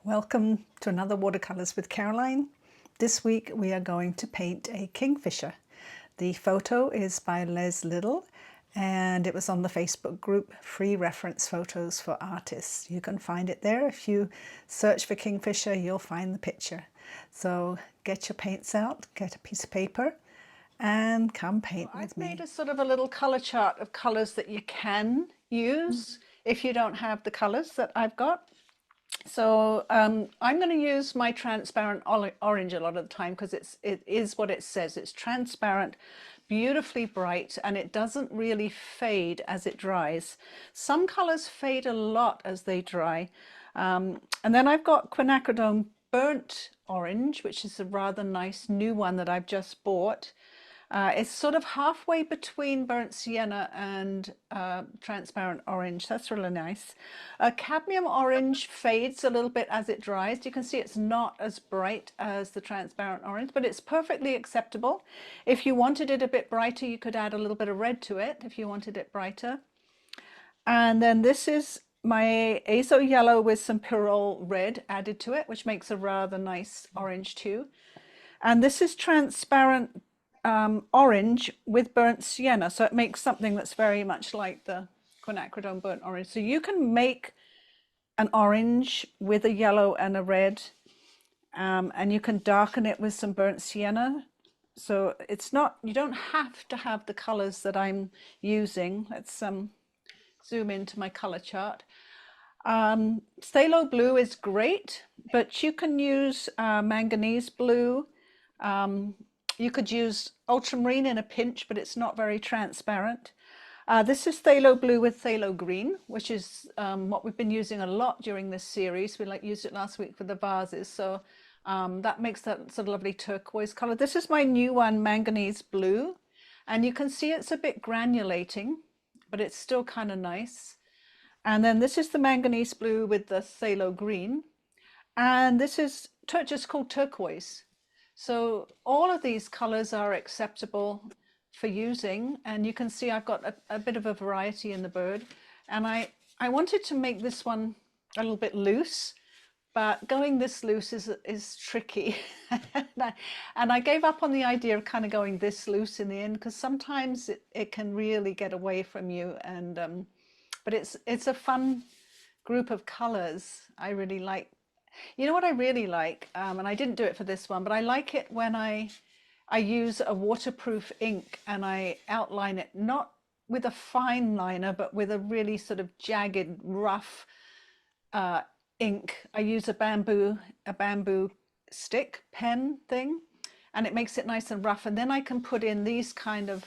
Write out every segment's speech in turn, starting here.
Welcome to another Watercolours with Caroline. This week we are going to paint a kingfisher. The photo is by Les Little and it was on the Facebook group Free Reference Photos for Artists. You can find it there. If you search for kingfisher, you'll find the picture. So get your paints out, get a piece of paper and come paint with me. I've made a sort of a little colour chart of colours that you can use if you don't have the colours that I've got. So I'm going to use my transparent orange a lot of the time because it is what it says. It's transparent, beautifully bright, and it doesn't really fade as it dries. Some colors fade a lot as they dry. And then I've got quinacridone burnt orange, which is a rather nice new one that I've just bought. It's sort of halfway between burnt sienna and transparent orange. That's really nice. Cadmium orange fades a little bit as it dries. You can see it's not as bright as the transparent orange, but it's perfectly acceptable. If you wanted it a bit brighter, you could add a little bit of red to it if you wanted it brighter. And then this is my azo yellow with some pyrrole red added to it, which makes a rather nice orange too. And this is transparent orange with burnt sienna, so it makes something that's very much like the quinacridone burnt orange. So you can make an orange with a yellow and a red, and you can darken it with some burnt sienna. So it's not, you don't have to have the colors that I'm using. Let's zoom into my color chart. Phthalo Blue is great, but you can use Manganese Blue. You could use Ultramarine in a pinch, but it's not very transparent. This is Phthalo Blue with Phthalo Green, which is what we've been using a lot during this series. We used it last week for the vases, so that makes that sort of lovely turquoise color. This is my new one, Manganese Blue, and you can see it's a bit granulating, but it's still kind of nice. And then this is the Manganese Blue with the Phthalo Green, and this is just called turquoise. So all of these colors are acceptable for using, and you can see I've got a bit of a variety in the bird, and I wanted to make this one a little bit loose, but going this loose is tricky. And I gave up on the idea of kind of going this loose in the end, because sometimes it can really get away from you, and but it's a fun group of colors. I really like. You know what I really like, and I didn't do it for this one, but I like it when I use a waterproof ink and I outline it, not with a fine liner, but with a really sort of jagged, rough ink. I use a bamboo stick pen thing, and it makes it nice and rough. And then I can put in these kind of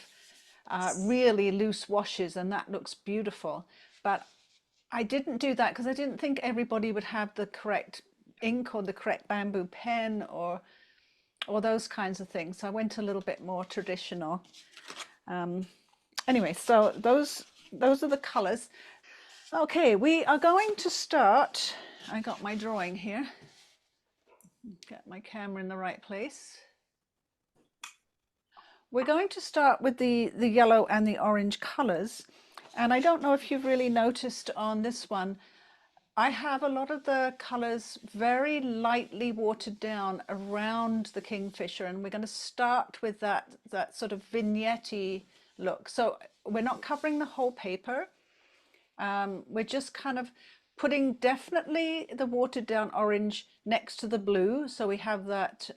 really loose washes, and that looks beautiful. But I didn't do that because I didn't think everybody would have the correct ink or the correct bamboo pen or those kinds of things. So I went a little bit more traditional. Anyway, so those are the colors. Okay, we are going to start. I got my drawing here. Get my camera in the right place. We're going to start with the yellow and the orange colors. And I don't know if you've really noticed on this one, I have a lot of the colors very lightly watered down around the kingfisher, and we're going to start with that sort of vignette-y look. So we're not covering the whole paper. We're just kind of putting definitely the watered down orange next to the blue, so we have that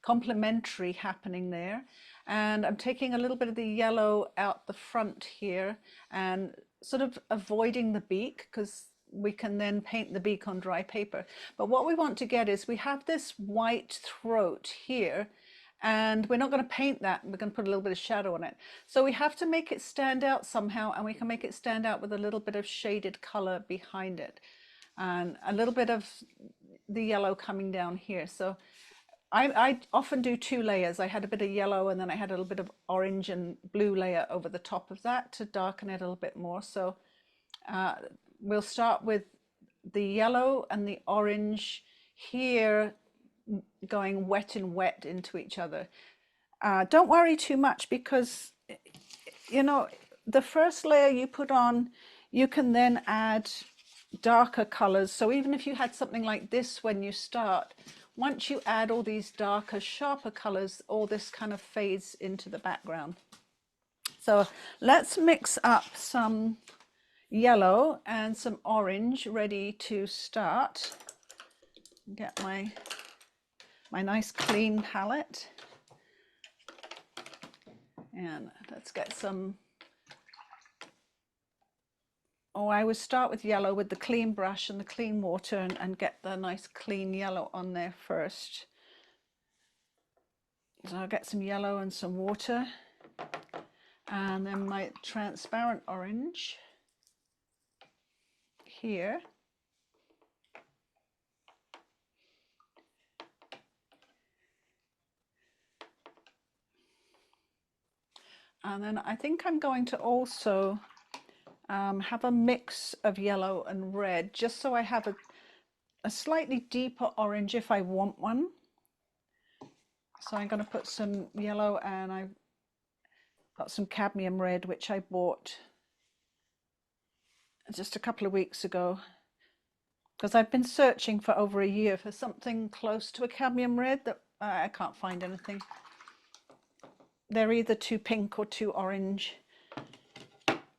complementary happening there. And I'm taking a little bit of the yellow out the front here and sort of avoiding the beak, because we can then paint the beak on dry paper. But what we want to get is we have this white throat here, and we're not going to paint that. We're going to put a little bit of shadow on it. So we have to make it stand out somehow, and we can make it stand out with a little bit of shaded color behind it and a little bit of the yellow coming down here. So I often do two layers. I had a bit of yellow and then I had a little bit of orange and blue layer over the top of that to darken it a little bit more. So we'll start with the yellow and the orange here going wet and wet into each other. Don't worry too much, because, you know, the first layer you put on, you can then add darker colors. So even if you had something like this when you start, once you add all these darker, sharper colors, all this kind of fades into the background. So let's mix up some yellow and some orange ready to start. Get my nice clean palette, and let's get some. Oh, I would start with yellow with the clean brush and the clean water, and get the nice clean yellow on there first. So I'll get some yellow and some water, and then my transparent orange here. And then I think I'm going to also have a mix of yellow and red, just so I have a slightly deeper orange if I want one. So I'm going to put some yellow, and I've got some cadmium red, which I bought just a couple of weeks ago, because I've been searching for over a year for something close to a cadmium red that I can't find anything. They're either too pink or too orange.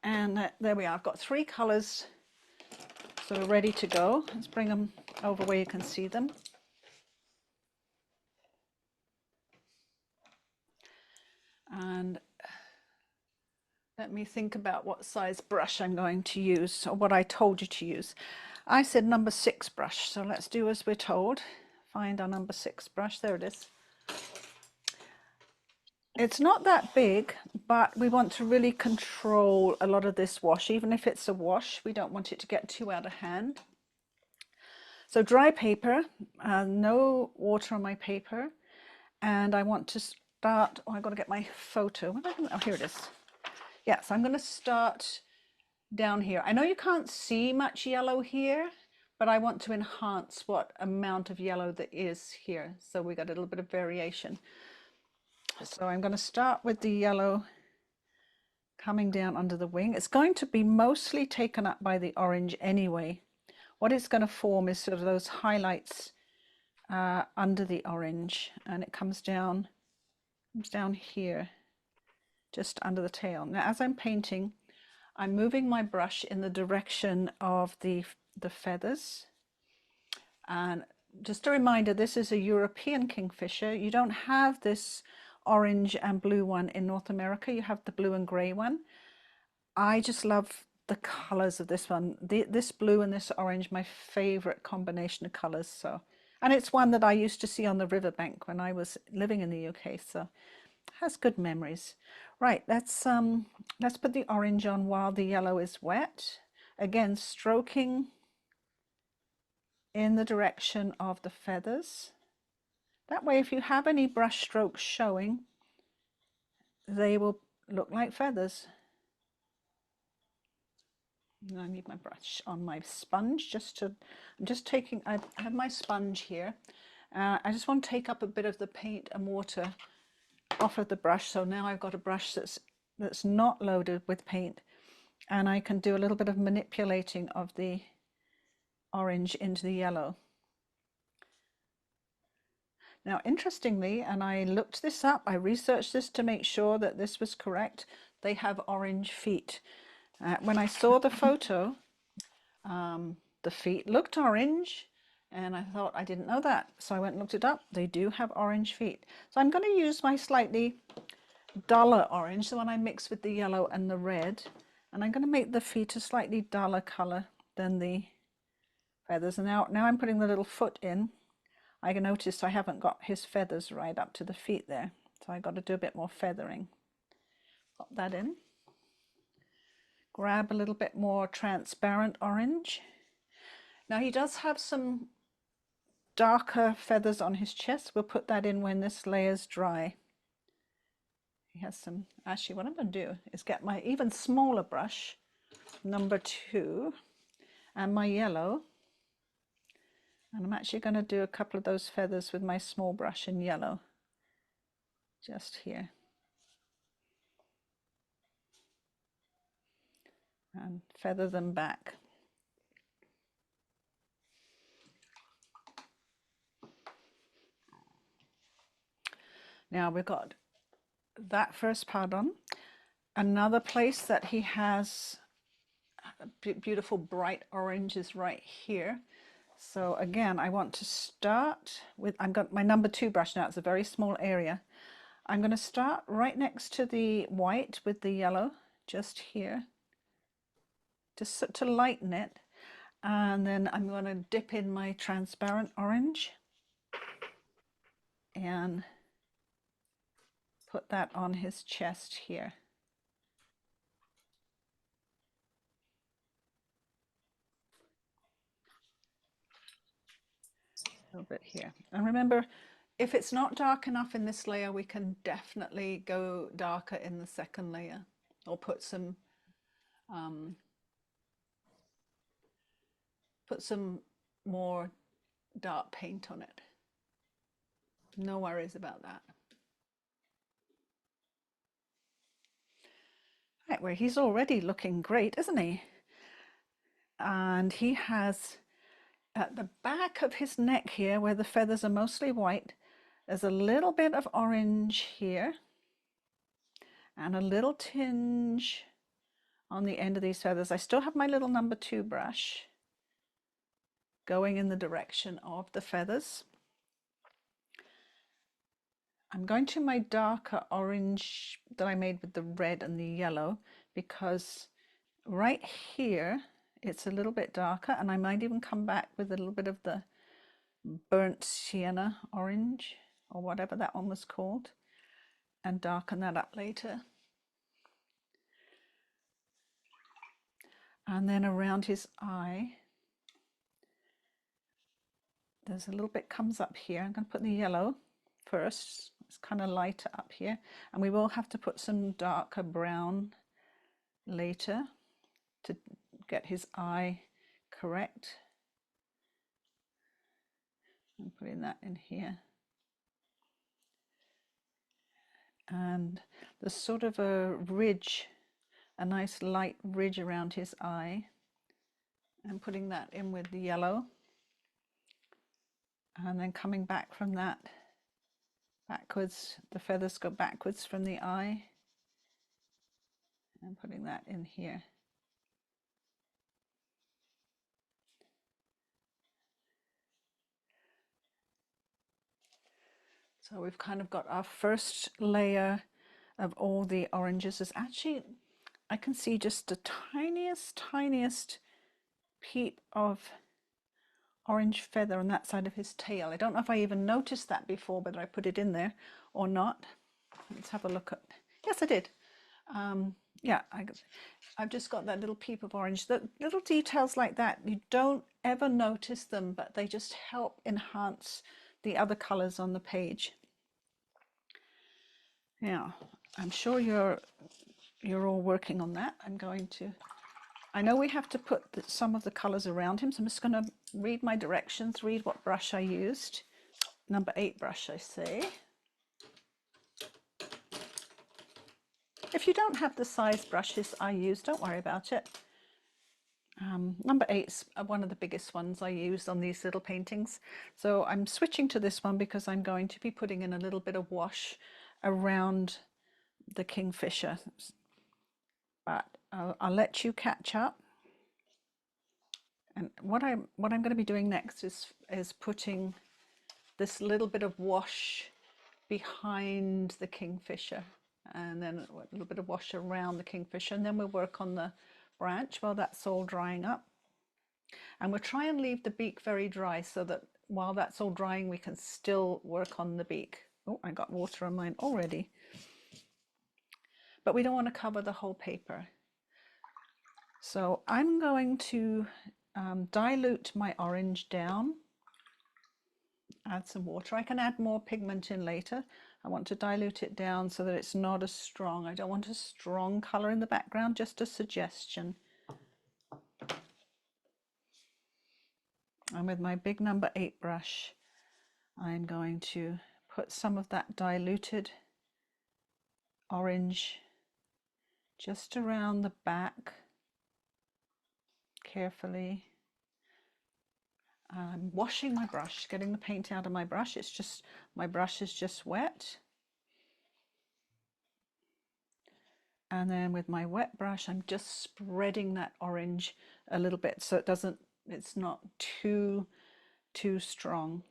And there we are. I've got 3 colors, so we're ready to go. Let's bring them over where you can see them. And let me think about what size brush I'm going to use, or what I told you to use. I said number 6 brush, so let's do as we're told. Find our number 6 brush. There it is. It's not that big, but we want to really control a lot of this wash. Even if it's a wash, we don't want it to get too out of hand. So dry paper, no water on my paper. And I want to start, oh, I've got to get my photo. Oh, here it is. Yes, I'm going to start down here. I know you can't see much yellow here, but I want to enhance what amount of yellow there is here. So we got a little bit of variation. So I'm going to start with the yellow coming down under the wing. It's going to be mostly taken up by the orange anyway. What it's going to form is sort of those highlights under the orange, and it comes down here, just under the tail. Now, as I'm painting, I'm moving my brush in the direction of the feathers. And just a reminder, this is a European Kingfisher. You don't have this orange and blue one in North America. You have the blue and gray one. I just love the colors of this one. This blue and this orange, my favorite combination of colors. So, and it's one that I used to see on the riverbank when I was living in the UK. So it has good memories. Right, let's put the orange on while the yellow is wet. Again, stroking in the direction of the feathers. That way, if you have any brush strokes showing, they will look like feathers. And I need my brush on my sponge I'm just taking, I have my sponge here. I just want to take up a bit of the paint and water off of the brush. So now I've got a brush that's not loaded with paint, and I can do a little bit of manipulating of the orange into the yellow. Now, interestingly, and I looked this up, I researched this to make sure that this was correct, they have orange feet. When I saw the photo, the feet looked orange, and I thought, I didn't know that. So I went and looked it up. They do have orange feet. So I'm going to use my slightly duller orange, the one I mixed with the yellow and the red, and I'm going to make the feet a slightly duller color than the feathers. And now I'm putting the little foot in. I can notice I haven't got his feathers right up to the feet there, so I got to do a bit more feathering. Pop that in. Grab a little bit more transparent orange. Now he does have some darker feathers on his chest. We'll put that in when this layer's dry. He has some, actually what I'm going to do is get my even smaller brush, number 2, and my yellow. And I'm actually going to do a couple of those feathers with my small brush in yellow, just here. And feather them back. Now we've got that first part on. Another place that he has beautiful bright orange is right here. So again, I want to start with, I've got my number 2 brush now. It's a very small area. I'm going to start right next to the white with the yellow, just here, just to lighten it. And then I'm going to dip in my transparent orange and put that on his chest here. A little bit here. And remember, if it's not dark enough in this layer, we can definitely go darker in the second layer, or put some more dark paint on it. No worries about that. Right, well, he's already looking great, isn't he? And he has, at the back of his neck here, where the feathers are mostly white, there's a little bit of orange here and a little tinge on the end of these feathers. I still have my little number 2 brush going in the direction of the feathers. I'm going to my darker orange that I made with the red and the yellow, because right here it's a little bit darker, and I might even come back with a little bit of the burnt sienna orange, or whatever that one was called, and darken that up later. And then around his eye, there's a little bit comes up here. I'm going to put the yellow first. It's kind of lighter up here, and we will have to put some darker brown later to get his eye correct. I'm putting that in here. And there's sort of a ridge, a nice light ridge around his eye. I'm putting that in with the yellow. And then coming back from that, backwards, the feathers go backwards from the eye. And putting that in here. So we've kind of got our first layer of all the oranges. Is actually, I can see just the tiniest peep of orange feather on that side of his tail. I don't know if I even noticed that before, whether I put it in there or not. Let's have a look at, yes, I did. Yeah, I've just got that little peep of orange. The little details like that, you don't ever notice them, but they just help enhance the other colors on the page. Now, I'm sure you're all working on that. I know we have to put some of the colors around him, so I'm just going to read my directions, read what brush I used. Number 8 brush, I say. If you don't have the size brushes I use, don't worry about it. Number 8's one of the biggest ones I used on these little paintings. So I'm switching to this one because I'm going to be putting in a little bit of wash around the Kingfisher. But I'll let you catch up. And what I'm going to be doing next is putting this little bit of wash behind the Kingfisher, and then a little bit of wash around the Kingfisher, and then we'll work on the branch while that's all drying up. And we'll try and leave the beak very dry so that while that's all drying we can still work on the beak. Oh, I got water on mine already. But we don't want to cover the whole paper. So I'm going to dilute my orange down, add some water. I can add more pigment in later. I want to dilute it down so that it's not as strong. I don't want a strong color in the background, just a suggestion. And with my big number 8 brush, I'm going to put some of that diluted orange just around the back, carefully. I'm washing my brush, getting the paint out of my brush. It's just, my brush is just wet. And then with my wet brush, I'm just spreading that orange a little bit so it's not too strong.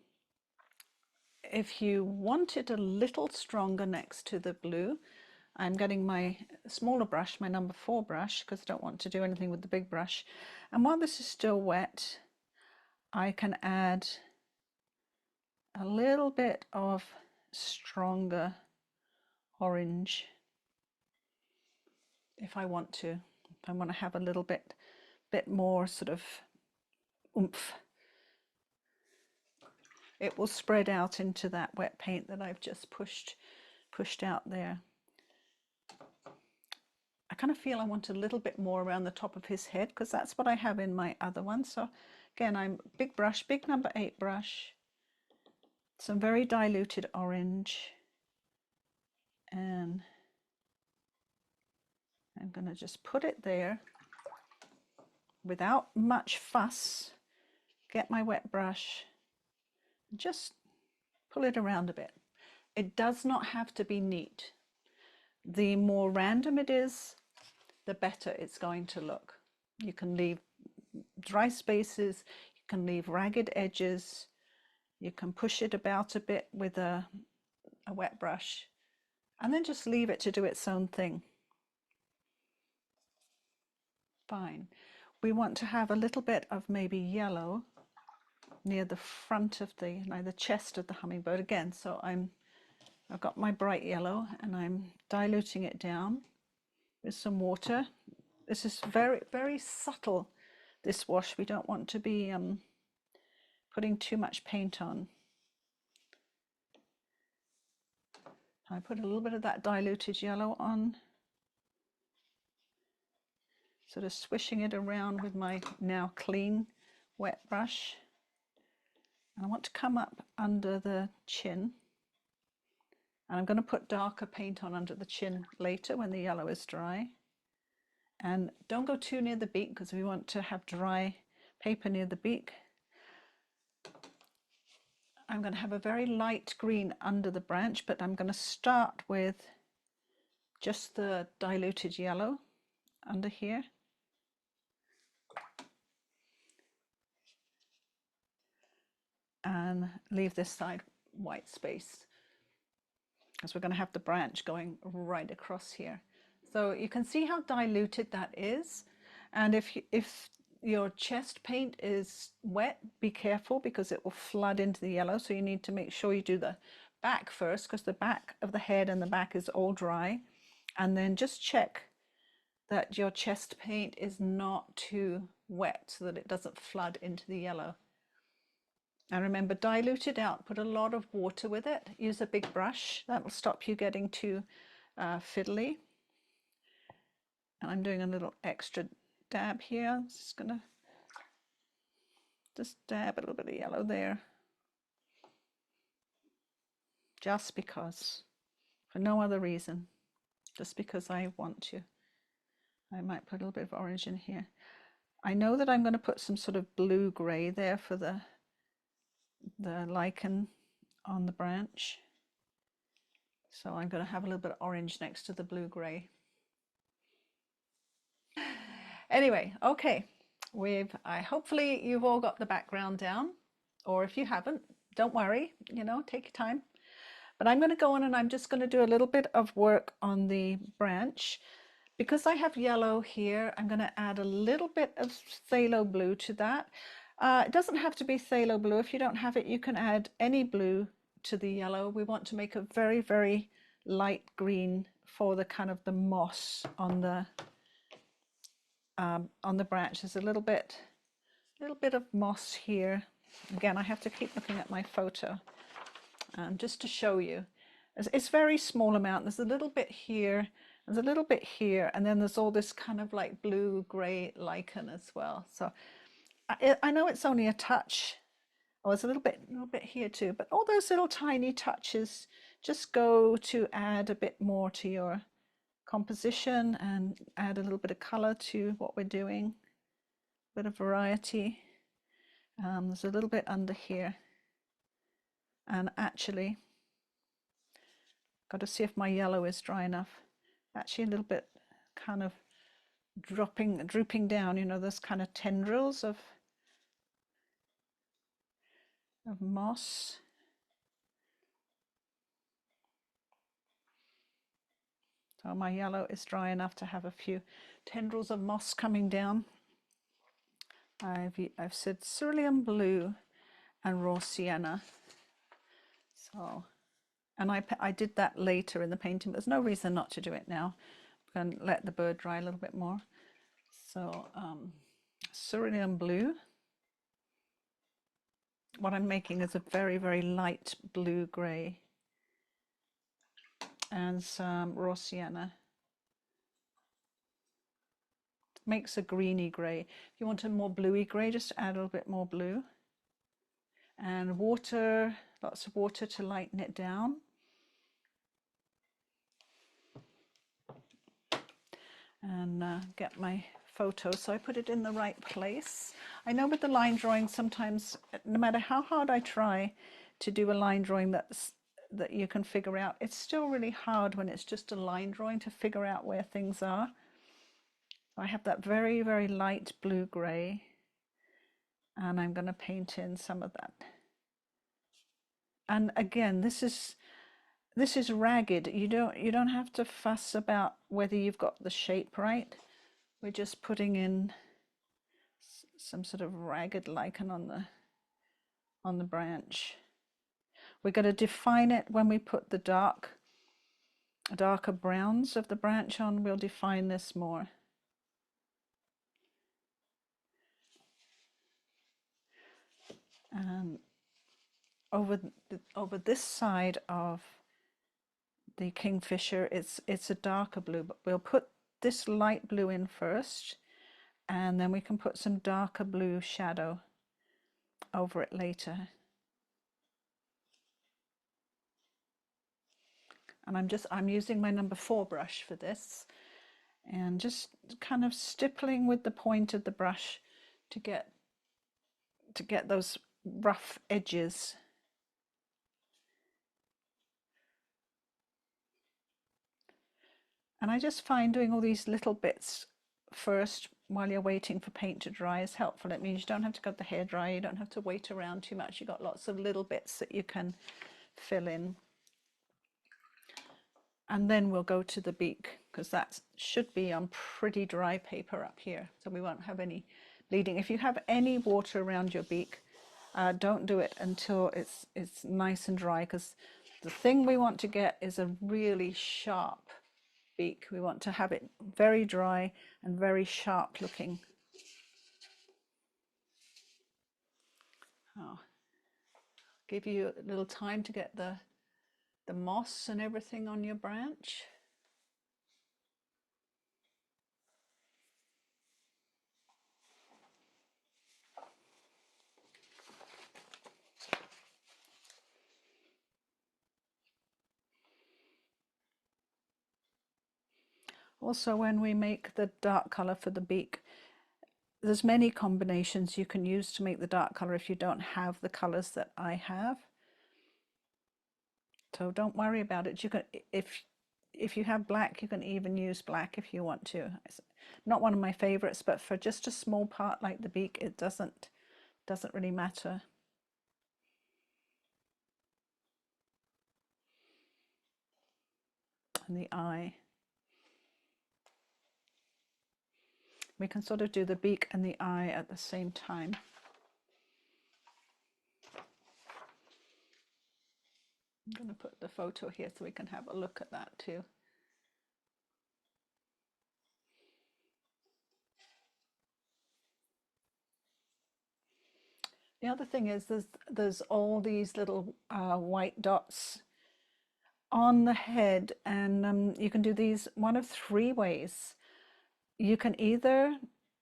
If you want it a little stronger next to the blue, I'm getting my smaller brush, my number 4 brush, because I don't want to do anything with the big brush. And while this is still wet, I can add a little bit of stronger orange if I want to. If I want to have a little bit more sort of oomph. It will spread out into that wet paint that I've just pushed out there. I kind of feel I want a little bit more around the top of his head because that's what I have in my other one. So again, I'm big brush, big number 8 brush, some very diluted orange, and I'm going to just put it there without much fuss, get my wet brush, just pull it around a bit. It does not have to be neat. The more random it is, the better it's going to look. You can leave dry spaces, you can leave ragged edges, you can push it about a bit with a wet brush, and then just leave it to do its own thing. Fine. We want to have a little bit of maybe yellow near the front of the chest of the hummingbird again. So I've got my bright yellow and I'm diluting it down with some water. This is very, very subtle, this wash. We don't want to be putting too much paint on. I put a little bit of that diluted yellow on, sort of swishing it around with my now clean wet brush. And I want to come up under the chin. And I'm going to put darker paint on under the chin later when the yellow is dry. And don't go too near the beak because we want to have dry paper near the beak. I'm going to have a very light green under the branch, but I'm going to start with just the diluted yellow under here. And leave this side white space, because we're going to have the branch going right across here. So you can see how diluted that is. And if your chest paint is wet, be careful because it will flood into the yellow. So you need to make sure you do the back first, because the back of the head and the back is all dry. And then just check that your chest paint is not too wet so that it doesn't flood into the yellow. And remember, dilute it out, put a lot of water with it, use a big brush, that will stop you getting too fiddly. And I'm doing a little extra dab here. I'm just going to dab a little bit of yellow there. Just because, for no other reason, just because I want to. I might put a little bit of orange in here. I know that I'm going to put some sort of blue-gray there for the lichen on the branch. So I'm going to have a little bit of orange next to the blue-gray. Anyway, okay, hopefully you've all got the background down, or if you haven't, don't worry, take your time. But I'm going to go on and I'm just going to do a little bit of work on the branch. Because I have yellow here, I'm going to add a little bit of Phthalo Blue to that. It doesn't have to be Phthalo Blue. If you don't have it, you can add any blue to the yellow. We want to make a very, very light green for the kind of the moss on the branch. There's a little bit of moss here. Again, I have to keep looking at my photo just to show you. It's very small amount. There's a little bit here. There's a little bit here, and then there's all this kind of like blue-gray lichen as well. So I know it's only a touch. Oh, there's a little bit here too, but all those little tiny touches just go to add a bit more to your composition and add a little bit of color to what we're doing. A bit of variety. There's a little bit under here, and actually, got to see if my yellow is dry enough. Actually, a little bit kind of drooping down, you know, those kind of tendrils of moss. So my yellow is dry enough to have a few tendrils of moss coming down. I've said Cerulean Blue and raw Sienna. So, and I did that later in the painting, but there's no reason not to do it now. I'm going to let the bird dry a little bit more. So Cerulean Blue. What I'm making is a very, very light blue grey, and some raw Sienna. Makes a greeny grey. If you want a more bluey grey, just add a little bit more blue. And water, lots of water to lighten it down. And get my photo, so I put it in the right place. I know with the line drawing, sometimes, no matter how hard I try to do a line drawing that you can figure out, it's still really hard when it's just a line drawing to figure out where things are. I have that very, very light blue grey, and I'm going to paint in some of that. And again, this is ragged. You don't have to fuss about whether you've got the shape right. We're just putting in some sort of ragged lichen on the branch. We're going to define it when we put the darker browns of the branch on. We'll define this more. And over this side of the Kingfisher, it's a darker blue, but we'll put this light blue in first, and then we can put some darker blue shadow over it later. And I'm using my number 4 brush for this, and just kind of stippling with the point of the brush to get those rough edges. And I just find doing all these little bits first while you're waiting for paint to dry is helpful. It means you don't have to get the hair dry, you don't have to wait around too much. You've got lots of little bits that you can fill in. And then we'll go to the beak, because that should be on pretty dry paper up here, so we won't have any bleeding. If you have any water around your beak, don't do it until it's nice and dry, because the thing we want to get is a really sharp beak. We want to have it very dry and very sharp looking. Oh, give you a little time to get the moss and everything on your branch. Also, when we make the dark color for the beak, there's many combinations you can use to make the dark color if you don't have the colors that I have. So don't worry about it. You can, if you have black, you can even use black if you want to. It's not one of my favorites, but for just a small part like the beak, it doesn't really matter. And the eye. We can sort of do the beak and the eye at the same time. I'm going to put the photo here so we can have a look at that too. The other thing is there's all these little white dots on the head, and you can do these one of 3 ways. You can either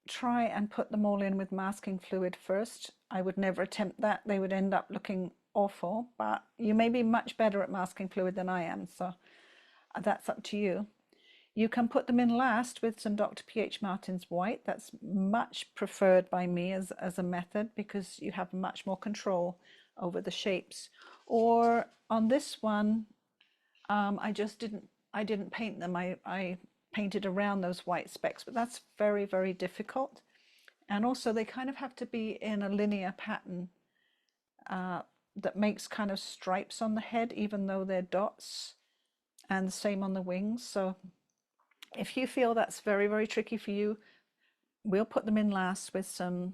try and put them all in with masking fluid first. I would never attempt that. They would end up looking awful, but you may be much better at masking fluid than I am, so that's up to you. You can put them in last with some Dr. P.H. Martin's white. That's much preferred by me as a method, because you have much more control over the shapes. Or on this one, I didn't paint them. I painted around those white specks, but that's very, very difficult. And also they kind of have to be in a linear pattern that makes kind of stripes on the head, even though they're dots, and the same on the wings. So if you feel that's very, very tricky for you, we'll put them in last with some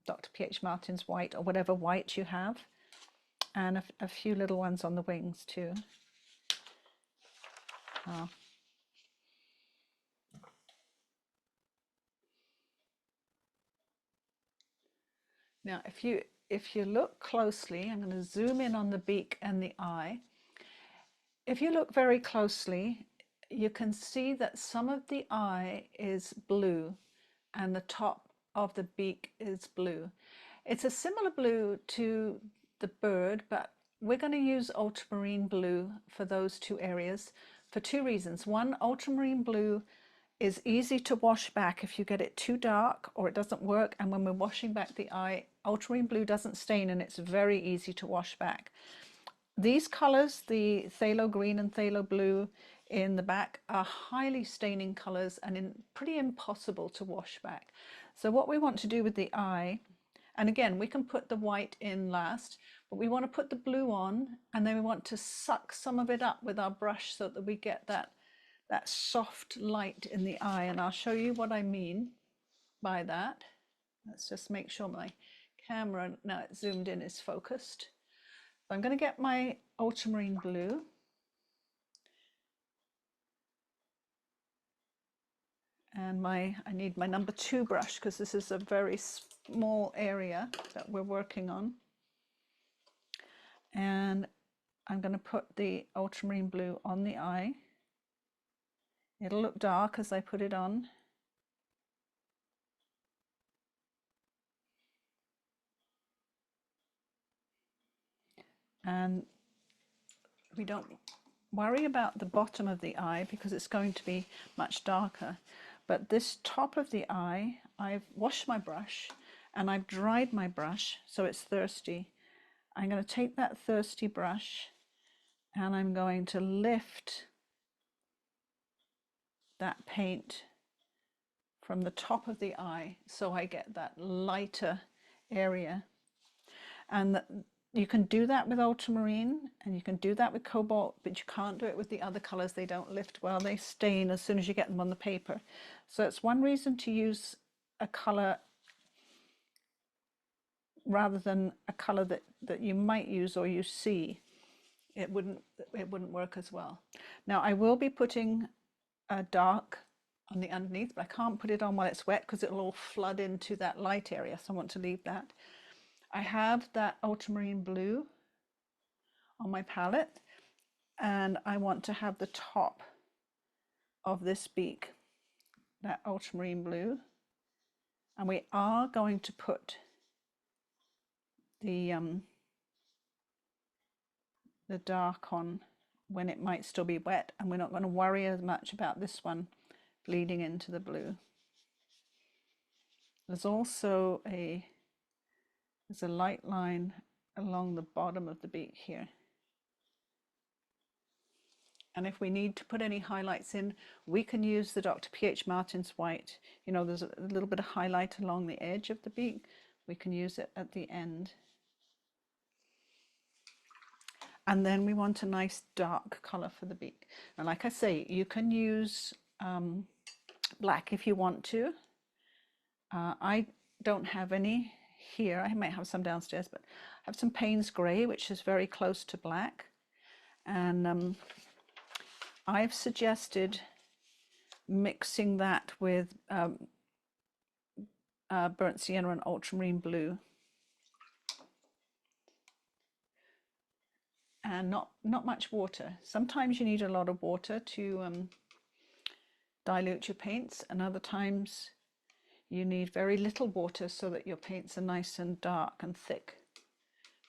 Dr. P.H. Martin's white or whatever white you have, and a few little ones on the wings too. Now if you look closely, I'm going to zoom in on the beak and the eye. If you look very closely, you can see that some of the eye is blue and the top of the beak is blue. It's a similar blue to the bird, but we're going to use ultramarine blue for those two areas for two reasons. One, ultramarine blue is easy to wash back if you get it too dark or it doesn't work, and when we're washing back the eye, ultramarine blue doesn't stain and it's very easy to wash back. These colors, the Phthalo Green and Phthalo Blue in the back, are highly staining colors and pretty impossible to wash back. So what we want to do with the eye, and again, we can put the white in last, but we want to put the blue on, and then we want to suck some of it up with our brush so that we get that soft light in the eye. And I'll show you what I mean by that. Let's just make sure my camera, now it's zoomed in, is focused. I'm going to get my ultramarine blue and I need my number 2 brush because this is a very small area that we're working on. And I'm going to put the ultramarine blue on the eye. It'll look dark as I put it on. And we don't worry about the bottom of the eye because it's going to be much darker. But this top of the eye, I've washed my brush and I've dried my brush so it's thirsty. I'm going to take that thirsty brush and I'm going to lift that paint from the top of the eye so I get that lighter area. And you can do that with ultramarine and you can do that with cobalt, but you can't do it with the other colors. They don't lift well, they stain as soon as you get them on the paper. So it's one reason to use a color rather than a color that you might use or you see. It wouldn't work as well. Now I will be putting a dark on the underneath, but I can't put it on while it's wet because it'll all flood into that light area, so I want to leave that. I have that ultramarine blue on my palette and I want to have the top of this beak, that ultramarine blue, and we are going to put the dark on when it might still be wet, and we're not going to worry as much about this one bleeding into the blue. There's also there's a light line along the bottom of the beak here. And if we need to put any highlights in, we can use the Dr. P.H. Martin's white. You know, there's a little bit of highlight along the edge of the beak. We can use it at the end. And then we want a nice dark color for the beak. And like I say, you can use black if you want to. I don't have any here. I might have some downstairs, but I have some Payne's Grey, which is very close to black. And I've suggested mixing that with burnt sienna and ultramarine blue. And not much water. Sometimes you need a lot of water to dilute your paints, and other times you need very little water so that your paints are nice and dark and thick.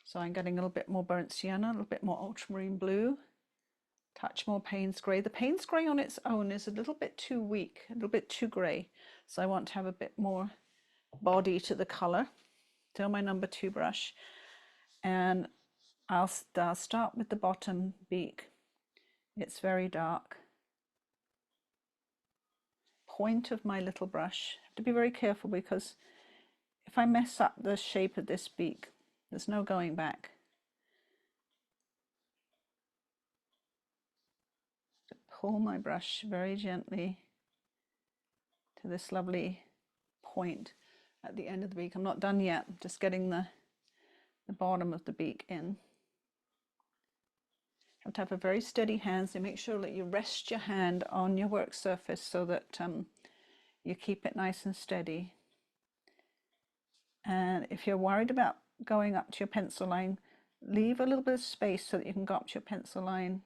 So I'm getting a little bit more burnt sienna, a little bit more ultramarine blue, touch more Payne's Grey. The Payne's Grey on its own is a little bit too weak, a little bit too grey. So I want to have a bit more body to the color. Still my number 2 brush. And I'll start with the bottom beak. It's very dark. point of my little brush. I have to be very careful because if I mess up the shape of this beak, there's no going back. Pull my brush very gently to this lovely point at the end of the beak. I'm not done yet, I'm just getting the bottom of the beak in. You have to have a very steady hand, so make sure that you rest your hand on your work surface so that you keep it nice and steady. And if you're worried about going up to your pencil line, leave a little bit of space so that you can go up to your pencil line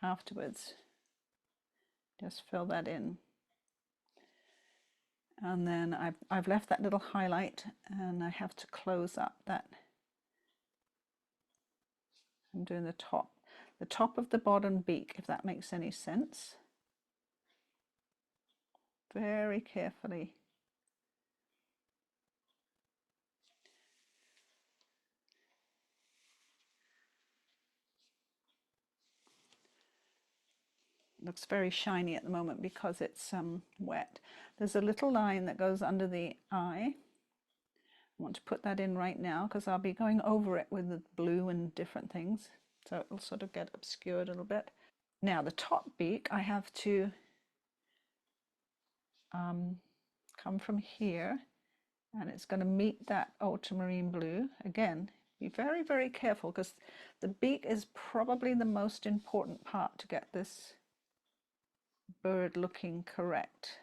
afterwards. Just fill that in. And then I've left that little highlight, and I have to close up that. I'm doing the top of the bottom beak, if that makes any sense. Very carefully. Looks very shiny at the moment because it's wet. There's a little line that goes under the eye. I want to put that in right now because I'll be going over it with the blue and different things, so it'll sort of get obscured a little bit. Now the top beak, I have to come from here, and it's going to meet that ultramarine blue. Again, be very, very careful because the beak is probably the most important part to get this bird looking correct.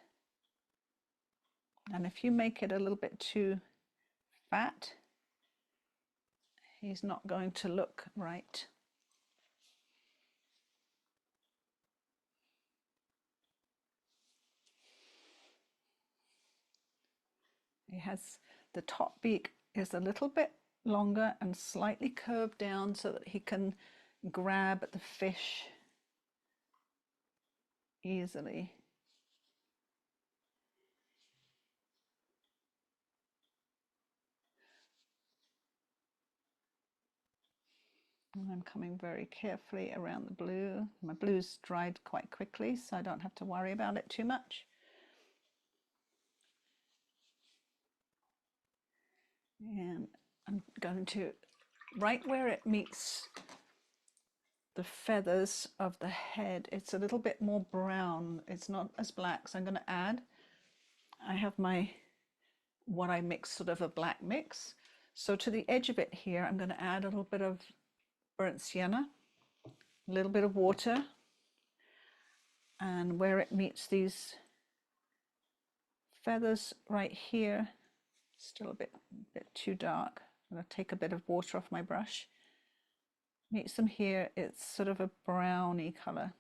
And if you make it a little bit too fat, he's not going to look right. He has, the top beak is a little bit longer and slightly curved down so that he can grab at the fish easily. And I'm coming very carefully around the blue. My blue's dried quite quickly, so I don't have to worry about it too much. And I'm going to, right where it meets the feathers of the head, it's a little bit more brown. It's not as black, so I'm going to add, I have my, what I mix, sort of a black mix. So to the edge of it here, I'm going to add a little bit of burnt sienna, a little bit of water, and where it meets these feathers right here, still a bit too dark. I'm going to take a bit of water off my brush. Meets them here, it's sort of a browny colour.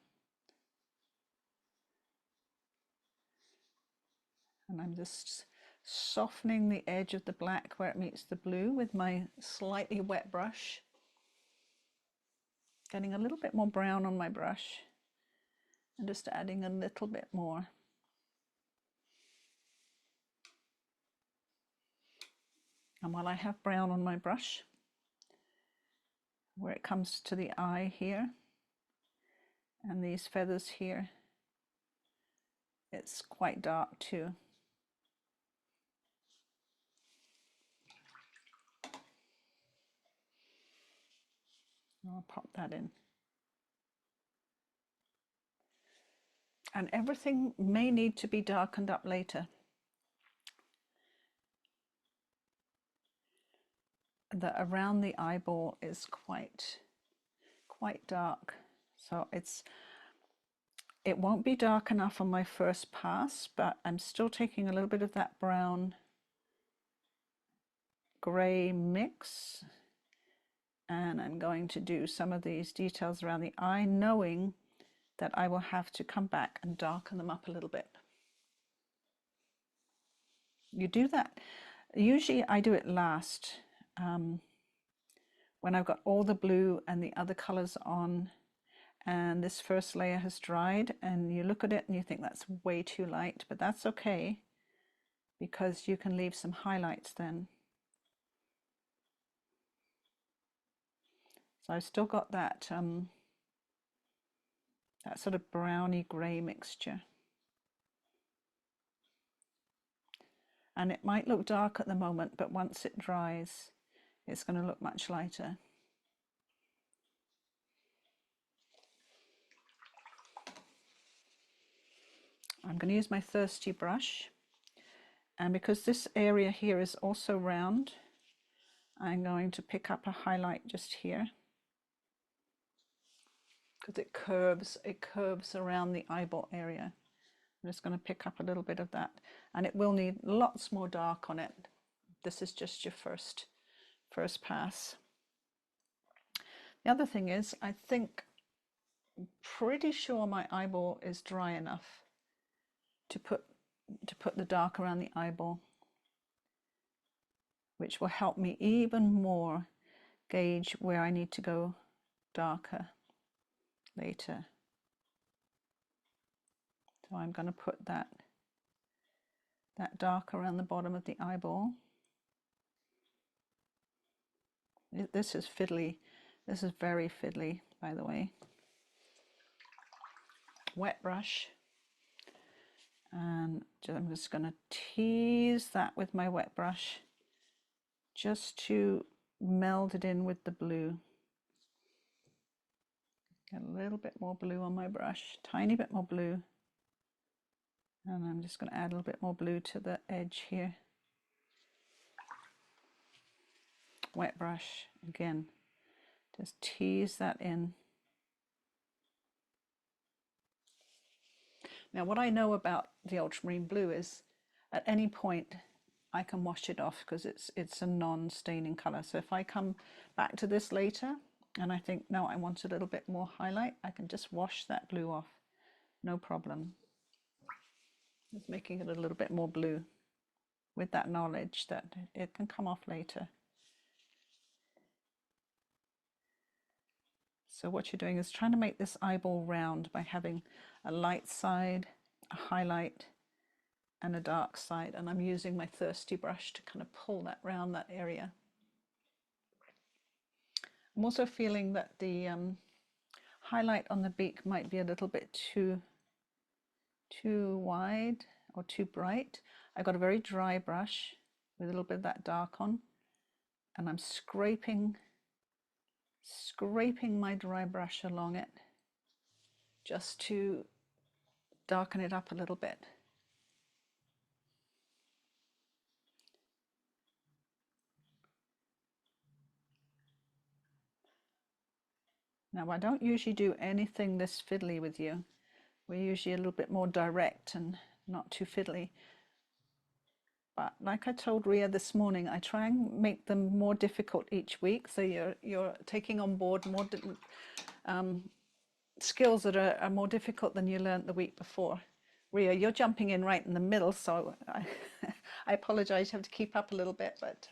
And I'm just softening the edge of the black where it meets the blue with my slightly wet brush. Getting a little bit more brown on my brush and just adding a little bit more. And while I have brown on my brush, where it comes to the eye here and these feathers here, it's quite dark too. I'll pop that in. And everything may need to be darkened up later. The around the eyeball is quite dark, so it won't be dark enough on my first pass, but I'm still taking a little bit of that brown gray mix, and I'm going to do some of these details around the eye, knowing that I will have to come back and darken them up a little bit. You do that, usually I do it last, when I've got all the blue and the other colors on and this first layer has dried, and you look at it and you think that's way too light, but that's okay because you can leave some highlights then. So I've still got that that sort of browny grey mixture. And it might look dark at the moment, but once it dries, it's going to look much lighter. I'm going to use my thirsty brush, and because this area here is also round, I'm going to pick up a highlight just here, because it curves around the eyeball area. I'm just going to pick up a little bit of that, and it will need lots more dark on it. This is just your first pass. The other thing is, I think, pretty sure my eyeball is dry enough to put the dark around the eyeball, which will help me even more gauge where I need to go darker later. So I'm going to put that dark around the bottom of the eyeball. This is fiddly. This is very fiddly, by the way. Wet brush. And I'm just going to tease that with my wet brush just to meld it in with the blue. Get a little bit more blue on my brush, tiny bit more blue. And I'm just going to add a little bit more blue to the edge here. Wet brush again, just tease that in. Now what I know about the ultramarine blue is at any point I can wash it off because it's a non-staining color. So if I come back to this later and I think, no, I want a little bit more highlight, I can just wash that blue off, no problem. Just making it a little bit more blue with that knowledge that it can come off later. So what you're doing is trying to make this eyeball round by having a light side, a highlight, and a dark side. And I'm using my thirsty brush to kind of pull that round that area. I'm also feeling that the highlight on the beak might be a little bit too wide or too bright. I've got a very dry brush with a little bit of that dark on, and I'm scraping my dry brush along it just to darken it up a little bit. Now I don't usually do anything this fiddly with you. We're usually a little bit more direct and not too fiddly. But like I told Ria this morning, I try and make them more difficult each week. So you're taking on board more skills that are more difficult than you learned the week before. Ria, you're jumping in right in the middle, so I apologize. You have to keep up a little bit, but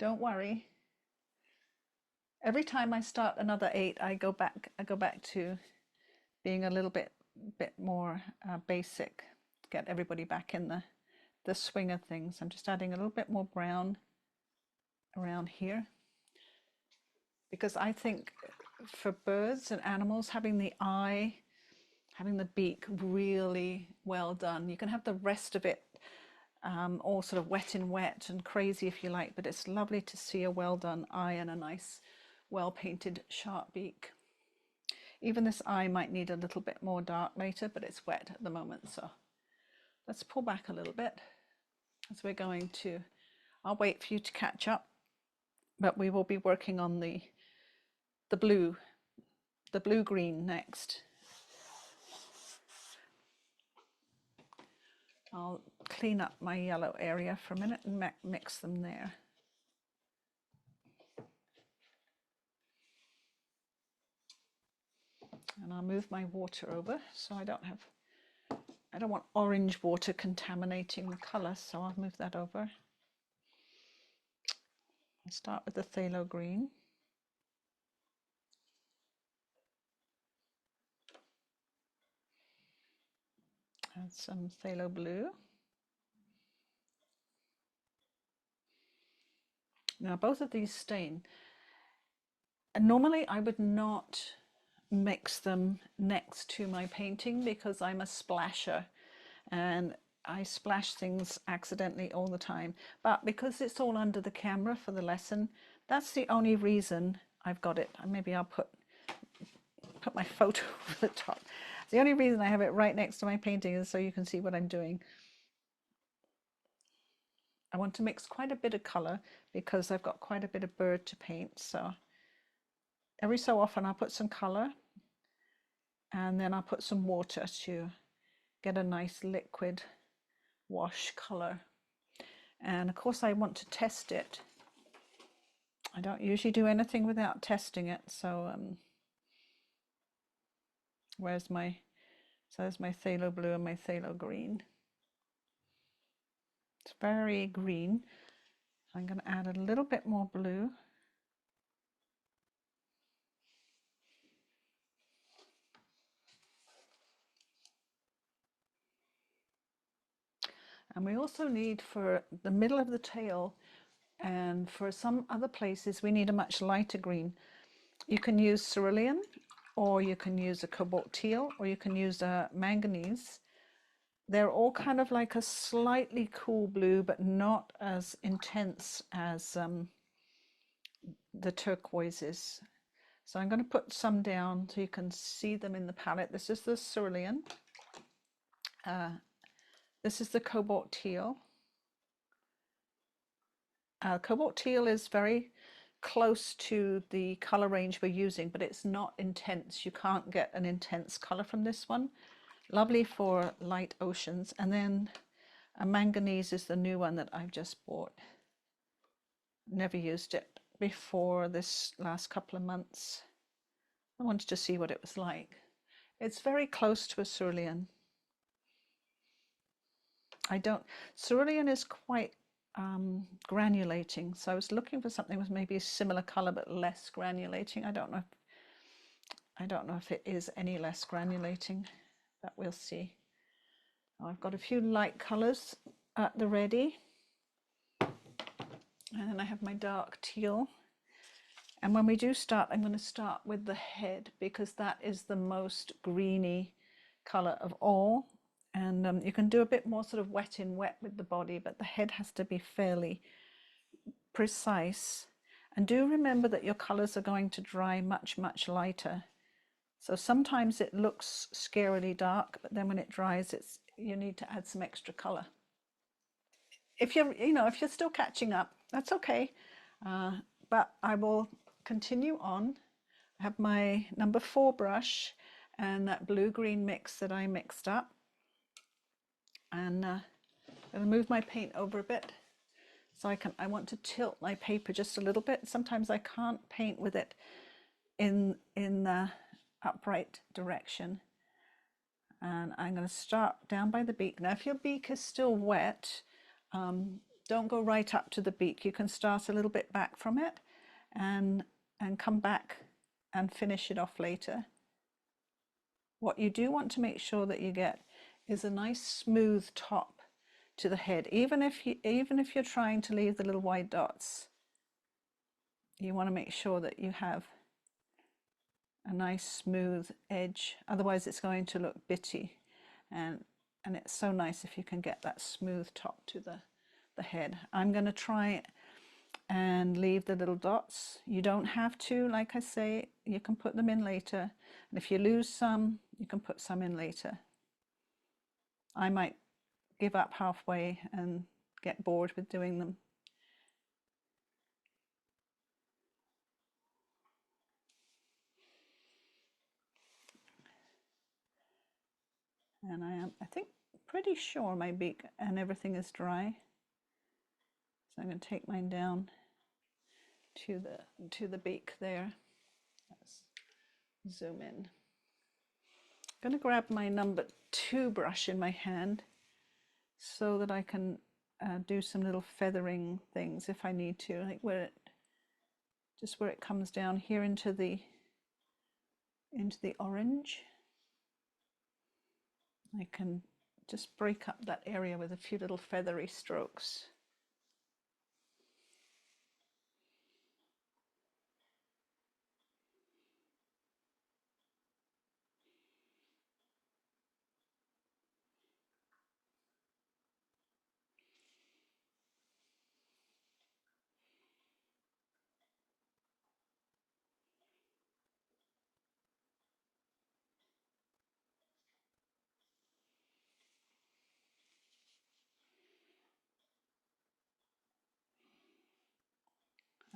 don't worry. Every time I start another 8, I go back to being a little bit more basic. Get everybody back in the swing of things. I'm just adding a little bit more brown around here, because I think for birds and animals, having the eye, having the beak really well done. You can have the rest of it all sort of wet in wet and crazy if you like, but it's lovely to see a well done eye and a nice well painted sharp beak. Even this eye might need a little bit more dark later, but it's wet at the moment, so let's pull back a little bit as we're going to, I'll wait for you to catch up, but we will be working on the blue-green next. I'll clean up my yellow area for a minute and mix them there. And I'll move my water over so I don't want orange water contaminating the colour, so I'll move that over. I'll start with the Phthalo Green. Add some Phthalo Blue. Now both of these stain. And normally I would not mix them next to my painting because I'm a splasher, and I splash things accidentally all the time, but because it's all under the camera for the lesson, that's the only reason I've got it. Maybe I'll put my photo over the top. The only reason I have it right next to my painting is so you can see what I'm doing. I want to mix quite a bit of colour because I've got quite a bit of bird to paint, so every so often I'll put some colour and then I'll put some water to get a nice liquid wash colour. And of course I want to test it. I don't usually do anything without testing it, so there's my Phthalo Blue and my Phthalo Green. It's very green. I'm going to add a little bit more blue. And we also need, for the middle of the tail and for some other places, we need a much lighter green. You can use cerulean, or you can use a cobalt teal, or you can use a manganese. They're all kind of like a slightly cool blue, but not as intense as the turquoises. So I'm going to put some down so you can see them in the palette. This is the cerulean. This is the cobalt teal. Cobalt teal is very close to the color range we're using, but it's not intense. You can't get an intense color from this one. Lovely for light oceans. And then a manganese is the new one that I've just bought. Never used it before this last couple of months. I wanted to see what it was like. It's very close to a cerulean. Cerulean is quite granulating, so I was looking for something with maybe a similar color but less granulating. I don't know if it is any less granulating, but we'll see. I've got a few light colors at the ready, and then I have my dark teal. And when we do start, I'm going to start with the head because that is the most greeny color of all. And you can do a bit more sort of wet in wet with the body, but the head has to be fairly precise. And do remember that your colors are going to dry much, much lighter. So sometimes it looks scarily dark, but then when it dries, you need to add some extra color. If you're still catching up, that's okay. But I will continue on. I have my number 4 brush and that blue-green mix that I mixed up. And I'm going to move my paint over a bit so I want to tilt my paper just a little bit. Sometimes I can't paint with it in the upright direction. And I'm going to start down by the beak. Now if your beak is still wet, don't go right up to the beak. You can start a little bit back from it and come back and finish it off later. What you do want to make sure that you get is a nice smooth top to the head. Even if you're trying to leave the little white dots, you want to make sure that you have a nice smooth edge. Otherwise it's going to look bitty, and it's so nice if you can get that smooth top to the head. I'm going to try and leave the little dots. You don't have to, like I say, you can put them in later, and if you lose some, you can put some in later. I might give up halfway and get bored with doing them. And I think, pretty sure my beak and everything is dry. So I'm going to take mine down to the beak there. Let's zoom in. I'm going to grab my number 2 brush in my hand so that I can do some little feathering things if I need to, like where it comes down here into the orange. I can just break up that area with a few little feathery strokes.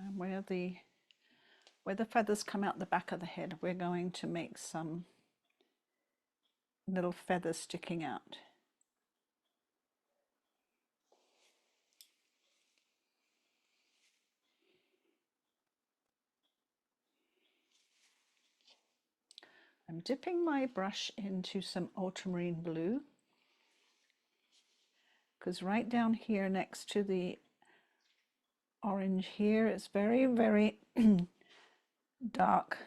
And where the feathers come out the back of the head, we're going to make some little feathers sticking out. I'm dipping my brush into some Ultramarine Blue, because right down here next to the orange here is very, very dark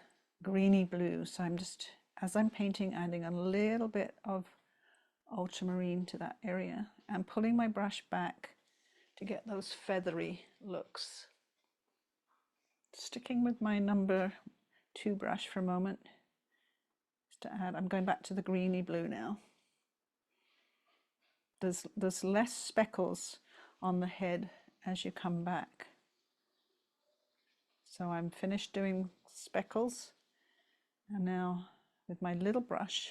greeny blue. So I'm just, as I'm painting, adding a little bit of ultramarine to that area and pulling my brush back to get those feathery looks. Sticking with my number 2 brush for a moment, just to add, I'm going back to the greeny blue now. There's less speckles on the head as you come back. So I'm finished doing speckles, and now with my little brush,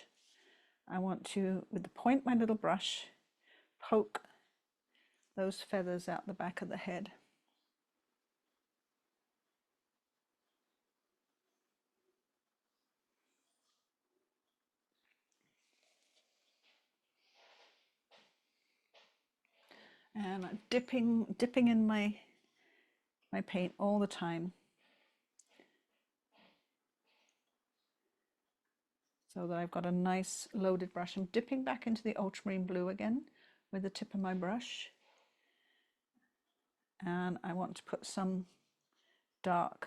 I want to, with the point of my little brush, poke those feathers out the back of the head. And I'm dipping in my paint all the time, so that I've got a nice loaded brush. I'm dipping back into the ultramarine blue again with the tip of my brush, and I want to put some dark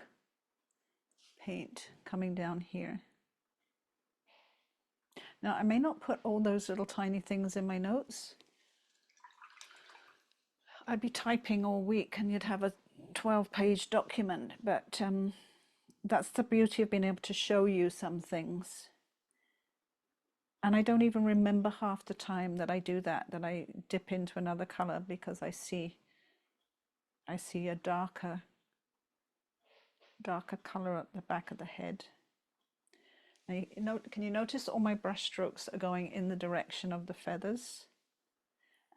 paint coming down here. Now I may not put all those little tiny things in my notes. I'd be typing all week and you'd have a 12-page document, but that's the beauty of being able to show you some things. And I don't even remember half the time that I do that I dip into another color, because I see a darker color at the back of the head. Now, can you notice all my brush strokes are going in the direction of the feathers,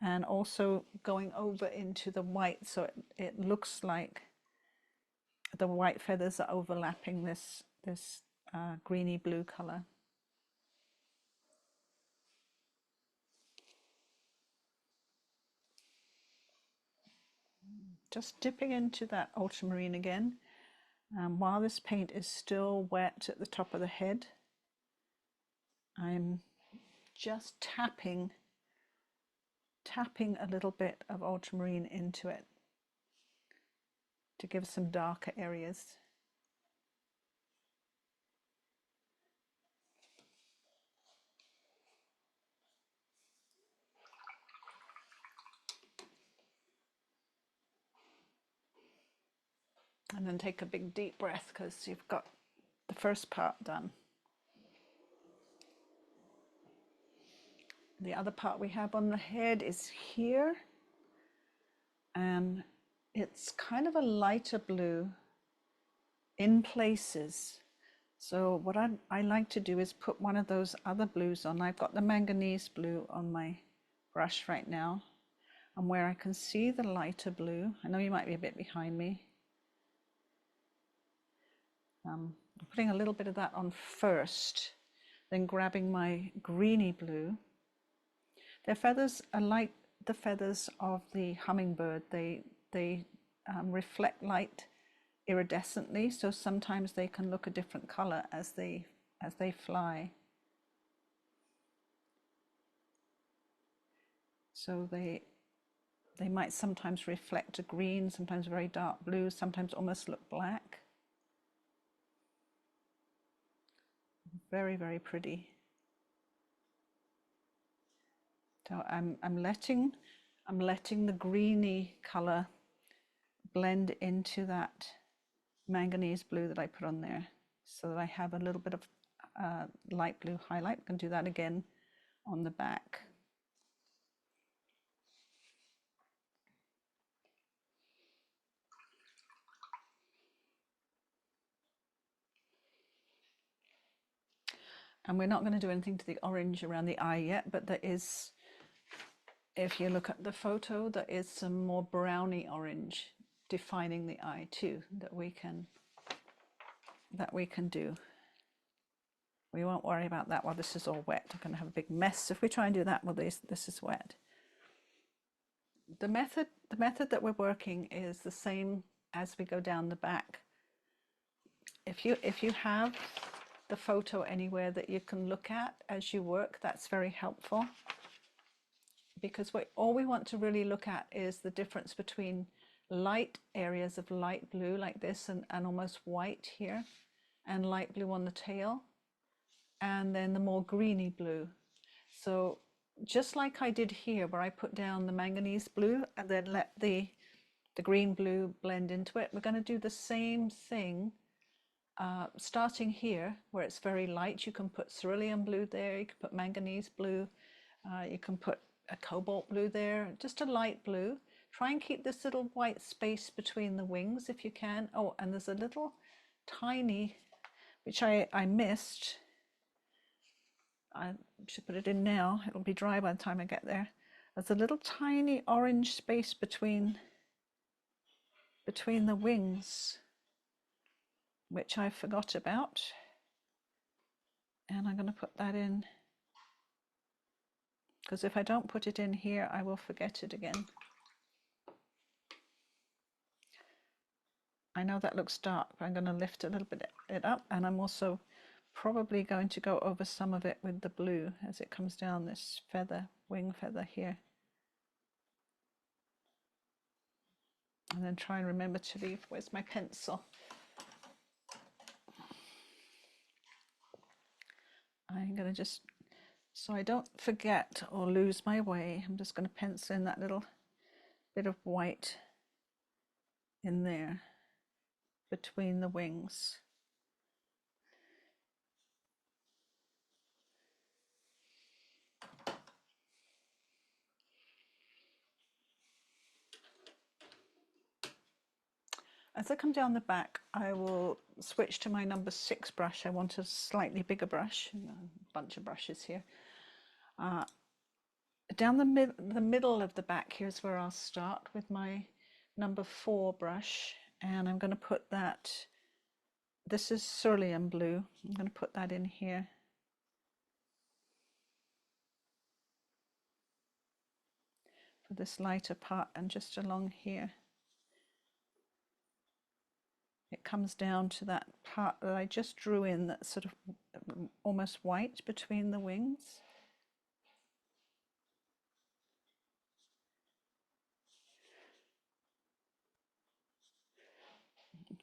and also going over into the white, so it looks like the white feathers are overlapping this greeny blue color. Just dipping into that ultramarine again, while this paint is still wet at the top of the head. I'm just tapping a little bit of ultramarine into it to give some darker areas. And then take a big deep breath, because you've got the first part done. The other part we have on the head is here, and it's kind of a lighter blue in places. So what I like to do is put one of those other blues on. I've got the Manganese Blue on my brush right now, and where I can see the lighter blue, I know you might be a bit behind me, I'm putting a little bit of that on first, then grabbing my greeny blue. Their feathers are like the feathers of the hummingbird. They reflect light iridescently, so sometimes they can look a different color as they fly. So they might sometimes reflect a green, sometimes very dark blue, sometimes almost look black. Very, very pretty. So I'm letting the greeny color blend into that manganese blue that I put on there, so that I have a little bit of light blue highlight. I can do that again on the back. And we're not going to do anything to the orange around the eye yet, but there is, if you look at the photo, there is some more browny orange defining the eye too, that we can do. We won't worry about that while this is all wet. I'm going to have a big mess if we try and do that while this is wet. The method that we're working is the same as we go down the back. If you have the photo anywhere that you can look at as you work, that's very helpful, because all we want to really look at is the difference between light areas of light blue like this and almost white here, and light blue on the tail, and then the more greeny blue. So just like I did here, where I put down the manganese blue and then let the green blue blend into it, we're going to do the same thing starting here where it's very light. You can put cerulean blue there, you can put manganese blue, you can put a cobalt blue there, just a light blue. Try and keep this little white space between the wings if you can. Oh, and there's a little tiny, which I missed. I should put it in now. It'll be dry by the time I get there. There's a little tiny orange space between the wings, which I forgot about. And I'm going to put that in, because if I don't put it in here, I will forget it again. I know that looks dark, but I'm going to lift a little bit it up, and I'm also probably going to go over some of it with the blue as it comes down this feather, wing feather here. And then try and remember to leave, where's my pencil? I'm going to just, so I don't forget or lose my way, I'm just going to pencil in that little bit of white in there between the wings. As I come down the back, I will switch to my number 6 brush. I want a slightly bigger brush, a bunch of brushes here. Down the middle of the back, here's where I'll start with my number 4 brush, and I'm going to put that, this is Cerulean Blue, I'm going to put that in here. For this lighter part, and just along here. It comes down to that part that I just drew in, that's sort of almost white between the wings.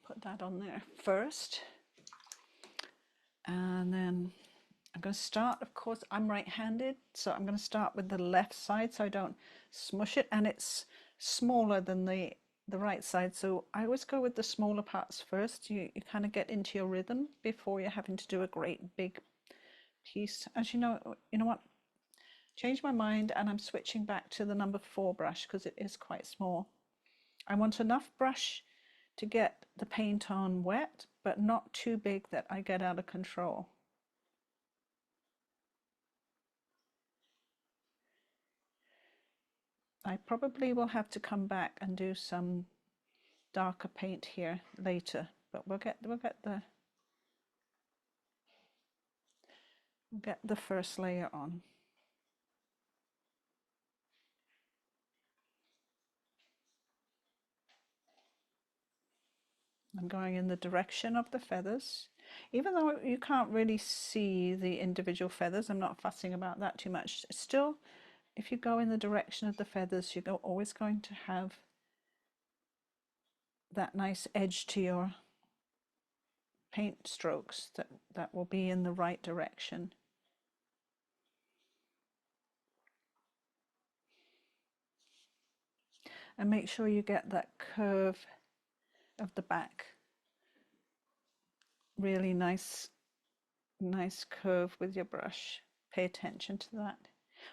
Put that on there first. And then I'm going to start, of course, I'm right-handed, so I'm going to start with the left side so I don't smush it, and it's smaller than the right side, so I always go with the smaller parts first. You kind of get into your rhythm before you're having to do a great big piece. As you know what, change my mind, and I'm switching back to the number 4 brush because it is quite small. I want enough brush to get the paint on wet, but not too big that I get out of control. I probably will have to come back and do some darker paint here later, but we'll get the first layer on. I'm going in the direction of the feathers. Even though you can't really see the individual feathers, I'm not fussing about that too much. Still, if you go in the direction of the feathers, you're always going to have that nice edge to your paint strokes that will be in the right direction. And make sure you get that curve of the back. Really nice curve with your brush. Pay attention to that.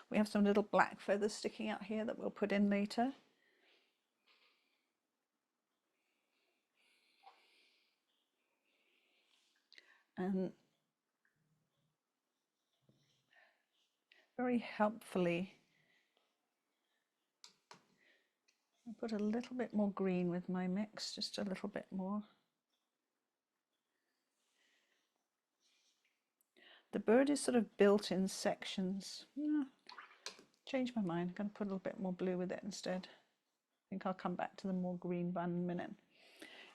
We have some little black feathers sticking out here that we'll put in later. And very helpfully, I put a little bit more green with my mix, just a little bit more. The bird is sort of built in sections. Change my mind, I'm going to put a little bit more blue with it instead. I think I'll come back to the more green one in a minute.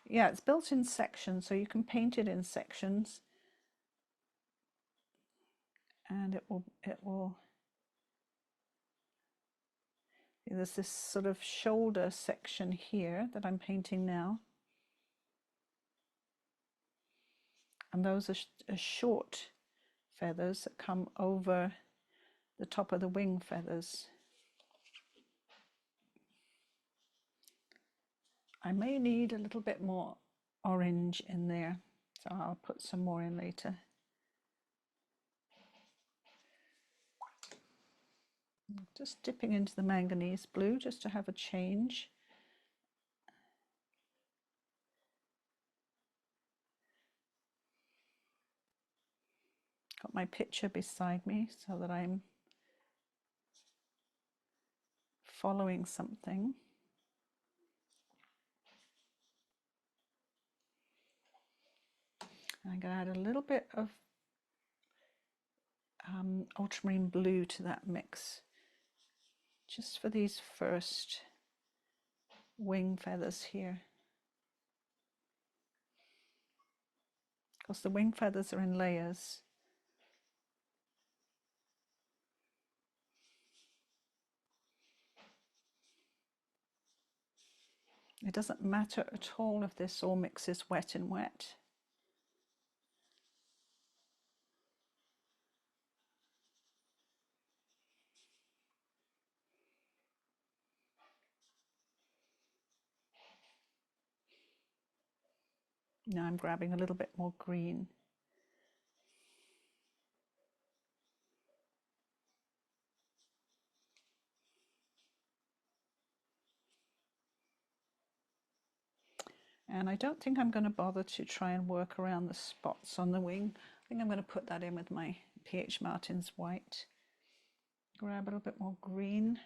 Yeah, it's built in sections, so you can paint it in sections. And it will, there's this sort of shoulder section here that I'm painting now. And those are short feathers that come over the top of the wing feathers. I may need a little bit more orange in there, so I'll put some more in later. Just dipping into the manganese blue just to have a change. Got my picture beside me so that I'm following something. I'm going to add a little bit of ultramarine blue to that mix, just for these first wing feathers here. Because the wing feathers are in layers. It doesn't matter at all if this all mixes wet and wet. Now I'm grabbing a little bit more green. And I don't think I'm going to bother to try and work around the spots on the wing. I think I'm going to put that in with my P.H. Martin's white. Grab a little bit more green.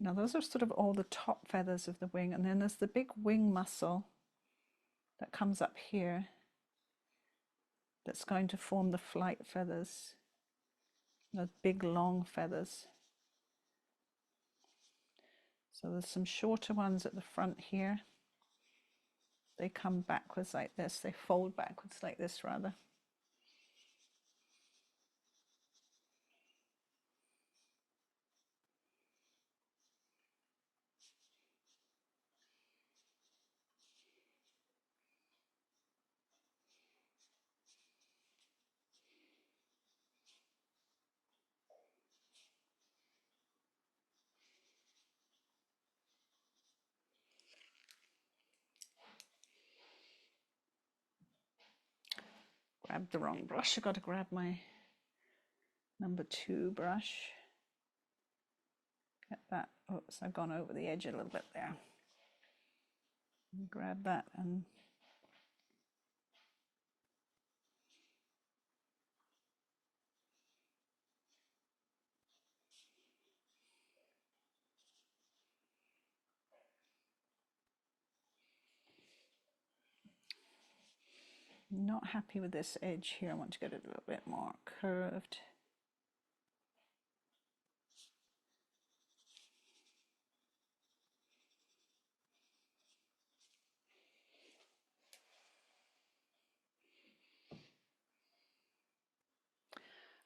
Now those are sort of all the top feathers of the wing, and then there's the big wing muscle that comes up here that's going to form the flight feathers, those big long feathers. So there's some shorter ones at the front here. They come backwards like this, they fold backwards like this rather. Grabbed the wrong brush. I've got to grab my number 2 brush. Get that. Oops, I've gone over the edge a little bit there. Grab that and not happy with this edge here. I want to get it a little bit more curved.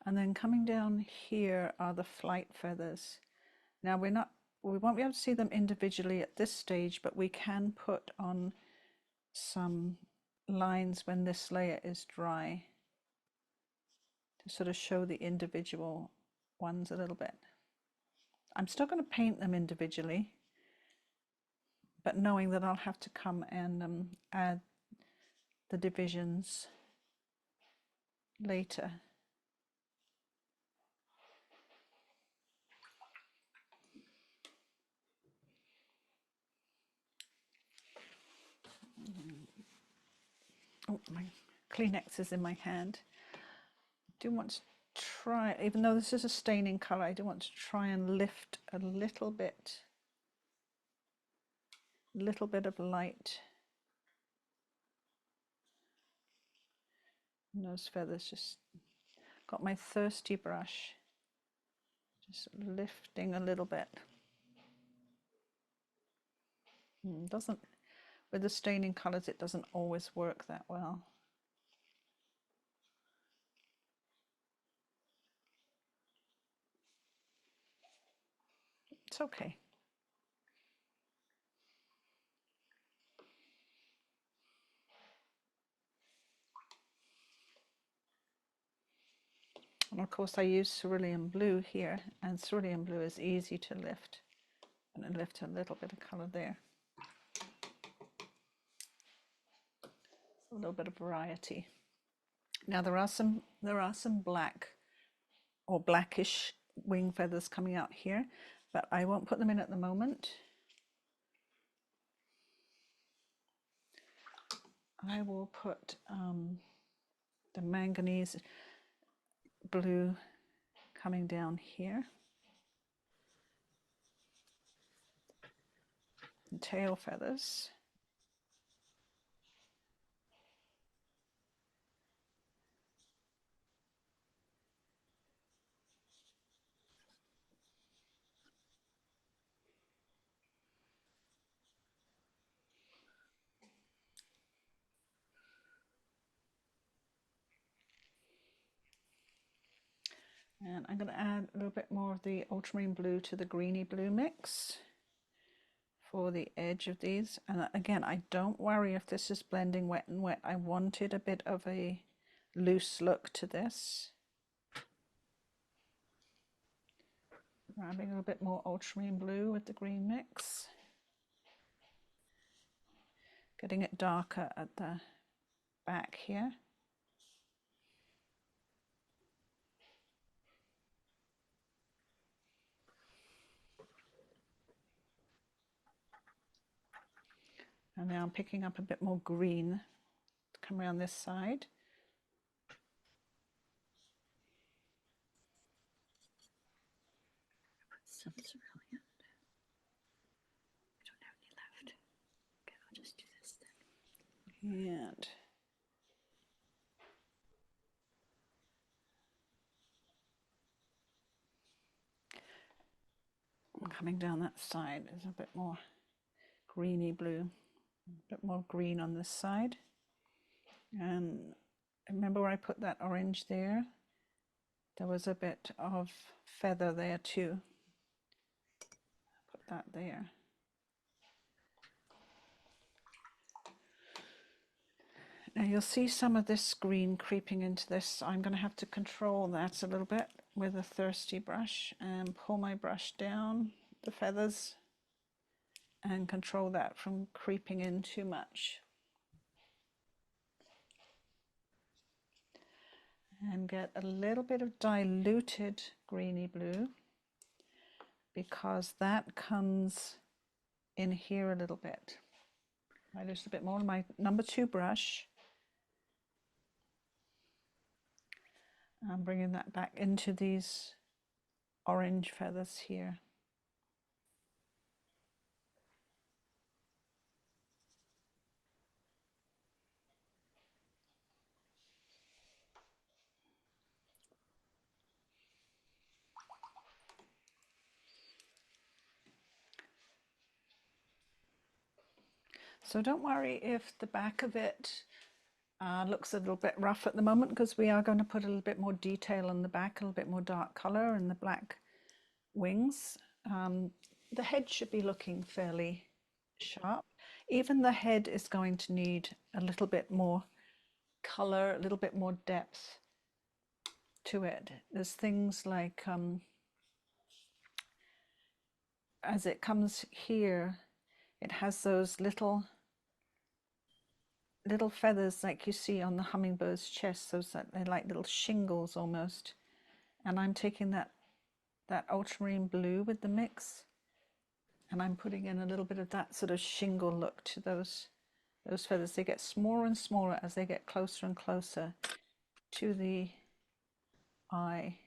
And then coming down here are the flight feathers. Now we won't be able to see them individually at this stage, but we can put on some lines when this layer is dry to sort of show the individual ones a little bit. I'm still going to paint them individually, but knowing that I'll have to come and add the divisions later. Oh, my Kleenex is in my hand. I do want try, even though this is a staining colour, I do want to try and lift a little bit of light in those feathers. Just got my thirsty brush, just lifting a little bit. Doesn't, with the staining colours, it doesn't always work that well. It's okay. And of course I use Cerulean Blue here, and Cerulean Blue is easy to lift. I'm going to lift a little bit of colour there. A little bit of variety. Now there are some black or blackish wing feathers coming out here, but I won't put them in at the moment. I will put the Manganese Blue coming down here. And tail feathers. And I'm going to add a little bit more of the Ultramarine Blue to the Greeny Blue mix for the edge of these. And again, I don't worry if this is blending wet and wet. I wanted a bit of a loose look to this. Grabbing a little bit more Ultramarine Blue with the green mix. Getting it darker at the back here. And now I'm picking up a bit more green to come around this side. Some cerulean. I don't have any left. Okay, I'll just do this then. And coming down that side is a bit more greeny blue, a bit more green on this side. And remember where I put that orange there? There was a bit of feather there too. Put that there. Now you'll see some of this green creeping into this. I'm going to have to control that a little bit with a thirsty brush and pull my brush down the feathers and control that from creeping in too much. And get a little bit of diluted greeny blue, because that comes in here a little bit. I just a bit more on my number 2 brush. I'm bringing that back into these orange feathers here. So don't worry if the back of it looks a little bit rough at the moment, because we are going to put a little bit more detail on the back, a little bit more dark colour in the black wings. The head should be looking fairly sharp. Even the head is going to need a little bit more colour, a little bit more depth to it. There's things like as it comes here, it has those little feathers like you see on the hummingbird's chest. Those they're like little shingles almost. And I'm taking that ultramarine blue with the mix, and I'm putting in a little bit of that sort of shingle look to those feathers. They get smaller and smaller as they get closer and closer to the eye.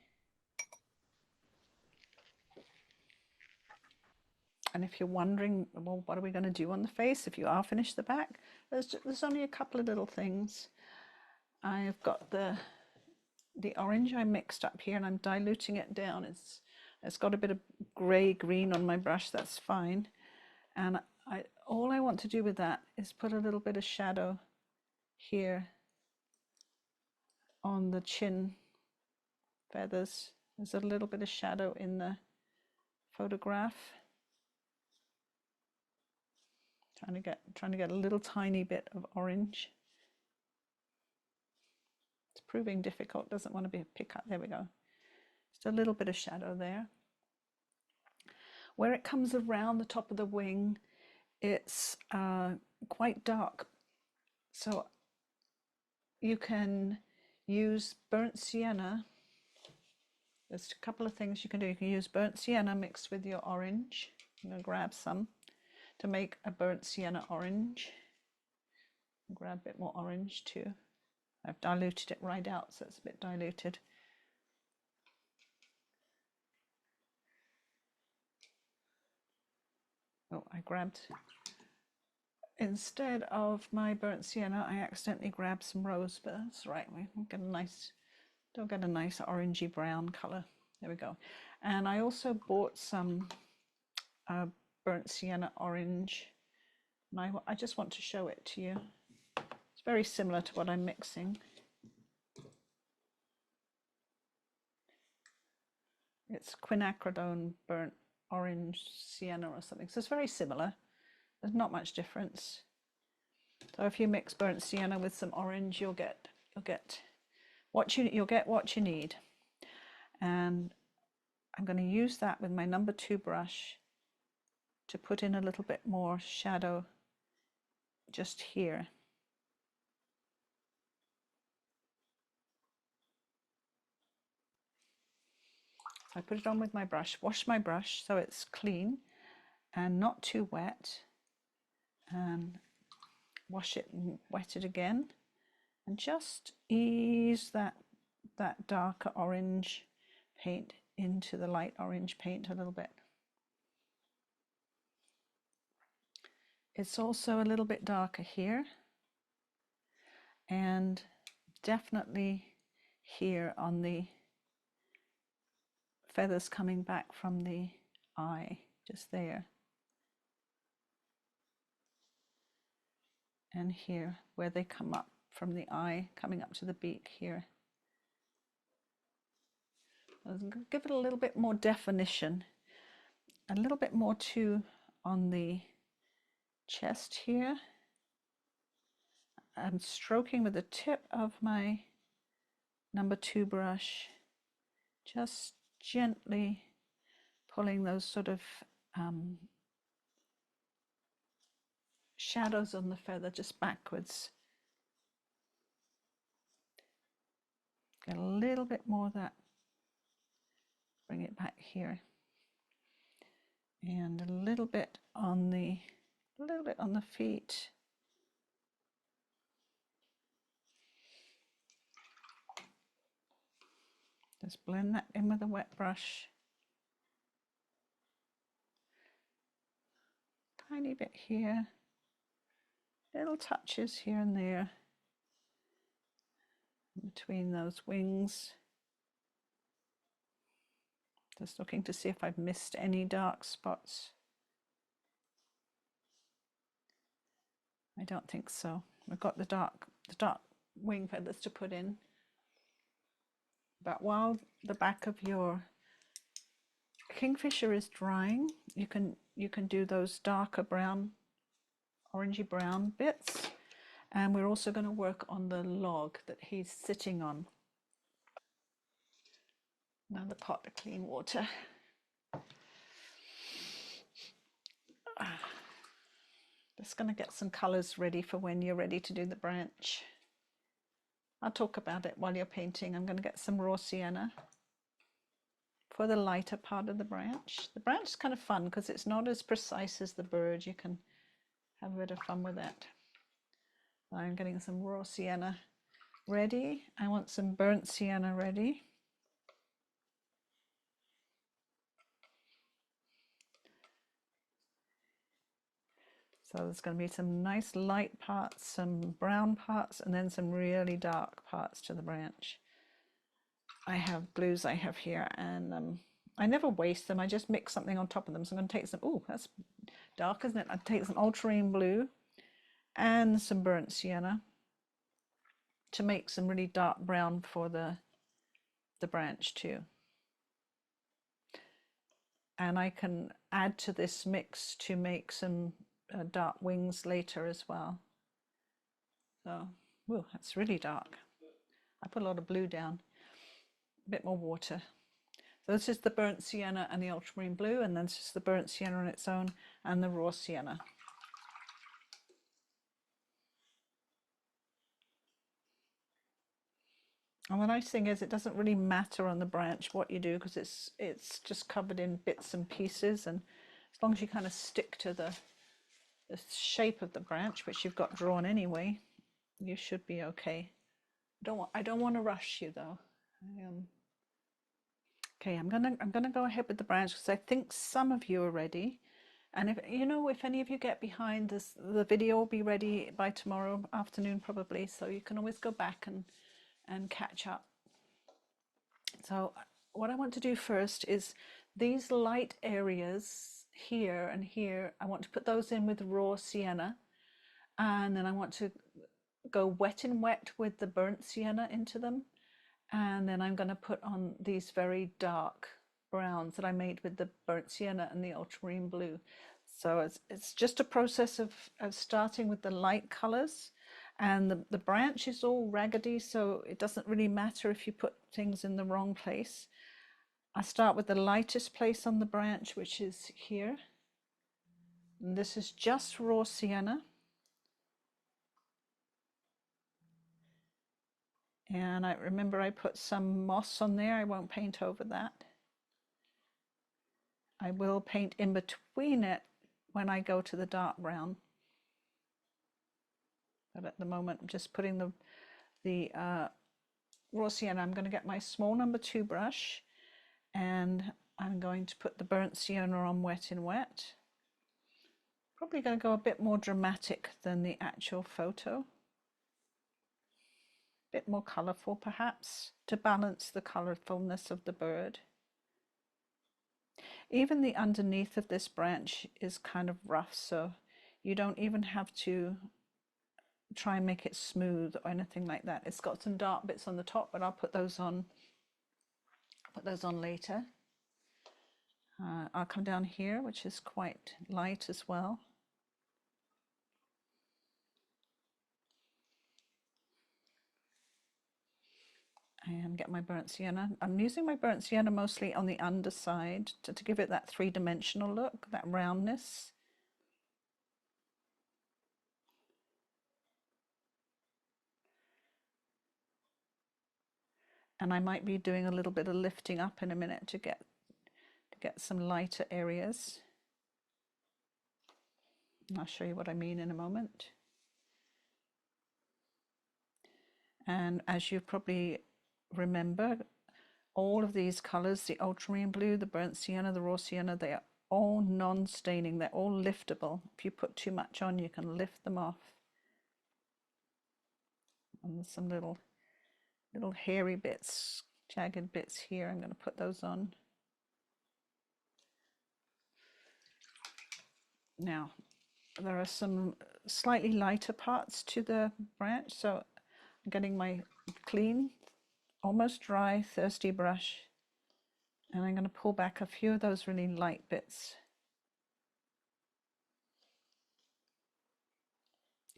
And if you're wondering, well, what are we going to do on the face if you are finished the back, there's only a couple of little things. I've got the orange I mixed up here and I'm diluting it down. It's got a bit of grey green on my brush, that's fine. And all I want to do with that is put a little bit of shadow here on the chin feathers. There's a little bit of shadow in the photograph. Trying to get a little tiny bit of orange. It's proving difficult, doesn't want to be a pick up. There we go. Just a little bit of shadow there. Where it comes around the top of the wing, it's quite dark. So you can use burnt sienna. There's a couple of things you can do. You can use burnt sienna mixed with your orange. I'm going to grab some to make a burnt sienna orange. I'll grab a bit more orange too. I've diluted it right out, so it's a bit diluted. Oh, I grabbed, instead of my burnt sienna, I accidentally grabbed some rose, but that's right. We'll get a nice, don't get a nice orangey brown color. There we go. And I also bought some burnt sienna orange. And I just want to show it to you. It's very similar to what I'm mixing. It's quinacridone burnt orange sienna or something. So it's very similar. There's not much difference. So if you mix burnt sienna with some orange, you'll get what you need. And I'm going to use that with my number 2 brush to put in a little bit more shadow just here. I put it on with my brush, wash my brush so it's clean and not too wet, and wash it and wet it again, and just ease that darker orange paint into the light orange paint a little bit. It's also a little bit darker here, and definitely here on the feathers coming back from the eye, just there. And here where they come up from the eye, coming up to the beak here. I'll give it a little bit more definition, a little bit more too on the chest here. I'm stroking with the tip of my number 2 brush, just gently pulling those sort of shadows on the feather just backwards. Get a little bit more of that, bring it back here, and a little bit on the feet. Just blend that in with a wet brush. Tiny bit here, little touches here and there between those wings. Just looking to see if I've missed any dark spots. I don't think so. We've got the dark wing feathers to put in. But while the back of your Kingfisher is drying, you can do those darker brown, orangey brown bits. And we're also going to work on the log that he's sitting on. Another pot of clean water. Just going to get some colours ready for when you're ready to do the branch. I'll talk about it while you're painting. I'm going to get some raw sienna for the lighter part of the branch. The branch is kind of fun because it's not as precise as the bird. You can have a bit of fun with that. I'm getting some raw sienna ready. I want some burnt sienna ready. So there's going to be some nice light parts, some brown parts, and then some really dark parts to the branch. I have blues I have here, and I never waste them. I just mix something on top of them. So I'm going to take some, oh, that's dark, isn't it? I'll take some Ultramarine Blue and some burnt sienna to make some really dark brown for the branch too. And I can add to this mix to make some dark wings later as well. So, whoa, that's really dark. I put a lot of blue down, a bit more water. So this is the burnt sienna and the ultramarine blue, and then this is the burnt sienna on its own and the raw sienna. And the nice thing is it doesn't really matter on the branch what you do, because it's just covered in bits and pieces, and as long as you kind of stick to the shape of the branch, which you've got drawn anyway, you should be okay. I don't want to rush you though. Okay, I'm gonna go ahead with the branch because I think some of you are ready. And if any of you get behind this, the video will be ready by tomorrow afternoon probably, so you can always go back and catch up. So what I want to do first is these light areas here and here, I want to put those in with raw sienna, and then I want to go wet in wet with the burnt sienna into them, and then I'm going to put on these very dark browns that I made with the burnt sienna and the ultramarine blue. So it's just a process of starting with the light colors, and the branch is all raggedy, so it doesn't really matter if you put things in the wrong place. I start with the lightest place on the branch, which is here, and this is just raw sienna. And I remember I put some moss on there. I won't paint over that. I will paint in between it when I go to the dark brown. But at the moment, I'm just putting the raw sienna. I'm going to get my small number 2 brush, and I'm going to put the burnt sienna on wet in wet. Probably going to go a bit more dramatic than the actual photo. A bit more colourful perhaps, to balance the colourfulness of the bird. Even the underneath of this branch is kind of rough, so you don't even have to try and make it smooth or anything like that. It's got some dark bits on the top, but I'll put those on later. I'll come down here, which is quite light as well. And get my burnt sienna. I'm using my burnt sienna mostly on the underside to give it that three-dimensional look, that roundness. And I might be doing a little bit of lifting up in a minute to get some lighter areas. And I'll show you what I mean in a moment. And as you probably remember, all of these colors, the ultramarine blue, the burnt sienna, the raw sienna, they are all non-staining. They're all liftable. If you put too much on, you can lift them off. And there's some little hairy bits, jagged bits here. I'm going to put those on. Now, there are some slightly lighter parts to the branch, so I'm getting my clean, almost dry, thirsty brush, and I'm going to pull back a few of those really light bits.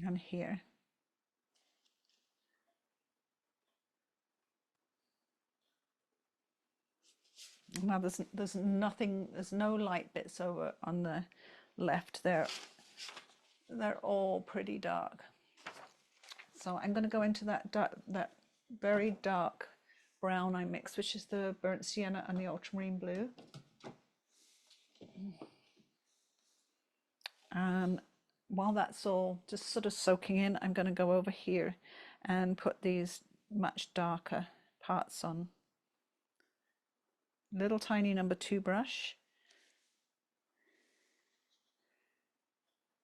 And here. Now there's no light bits over on the left. They're all pretty dark. So I'm going to go into that very dark brown I mixed, which is the burnt sienna and the ultramarine blue. And while that's all just sort of soaking in, I'm going to go over here and put these much darker parts on. Little tiny number 2 brush.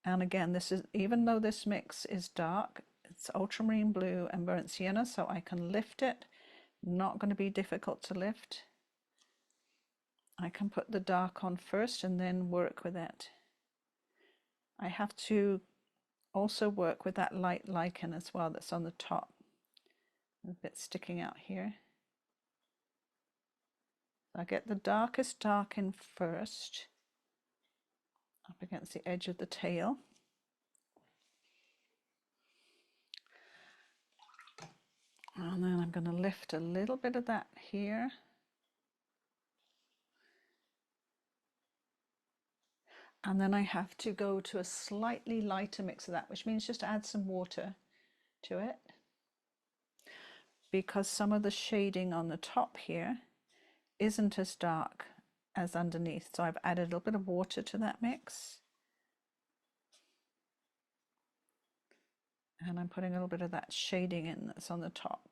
And again, this is, even though this mix is dark, it's ultramarine blue and burnt sienna, so I can lift it. Not going to be difficult to lift. I can put the dark on first and then work with it. I have to also work with that light lichen as well that's on the top. A bit sticking out here. I get the darkest dark in first, up against the edge of the tail. And then I'm going to lift a little bit of that here. And then I have to go to a slightly lighter mix of that, which means just add some water to it, because some of the shading on the top here isn't as dark as underneath. So I've added a little bit of water to that mix. And I'm putting a little bit of that shading in that's on the top.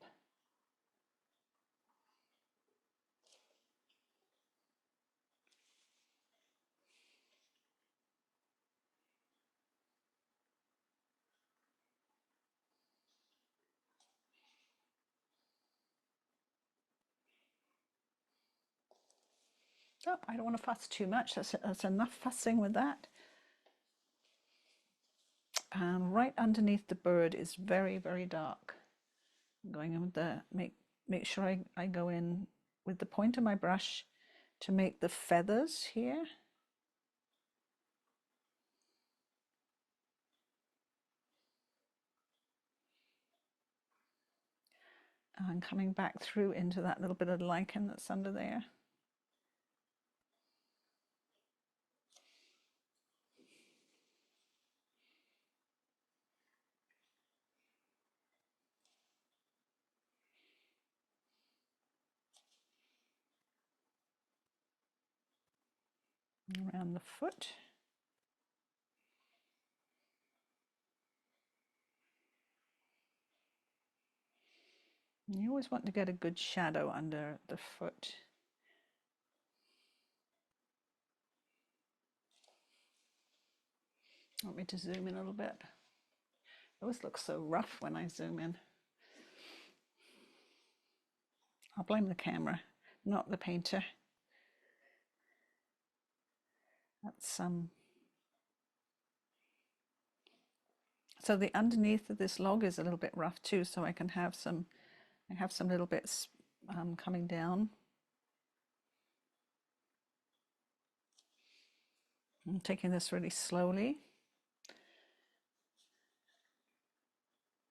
Oh, I don't want to fuss too much. That's enough fussing with that. And right underneath the bird is very, very dark. I'm going in with the, make sure I go in with the point of my brush to make the feathers here. And coming back through into that little bit of lichen that's under there. Around the foot. And you always want to get a good shadow under the foot. Want me to zoom in a little bit? It always looks so rough when I zoom in. I'll blame the camera, not the painter. That's so the underneath of this log is a little bit rough too, so I can have some, I have some little bits coming down. I'm taking this really slowly.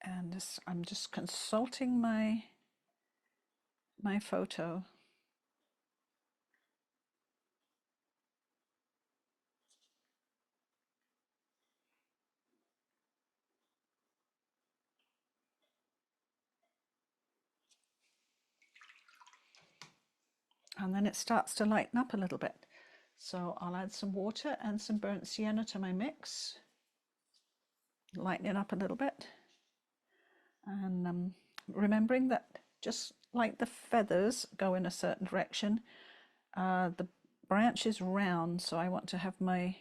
And I'm just consulting my photo. And then it starts to lighten up a little bit. So I'll add some water and some burnt sienna to my mix. Lighten it up a little bit. And remembering that just like the feathers go in a certain direction, the branch is round, so I want to have my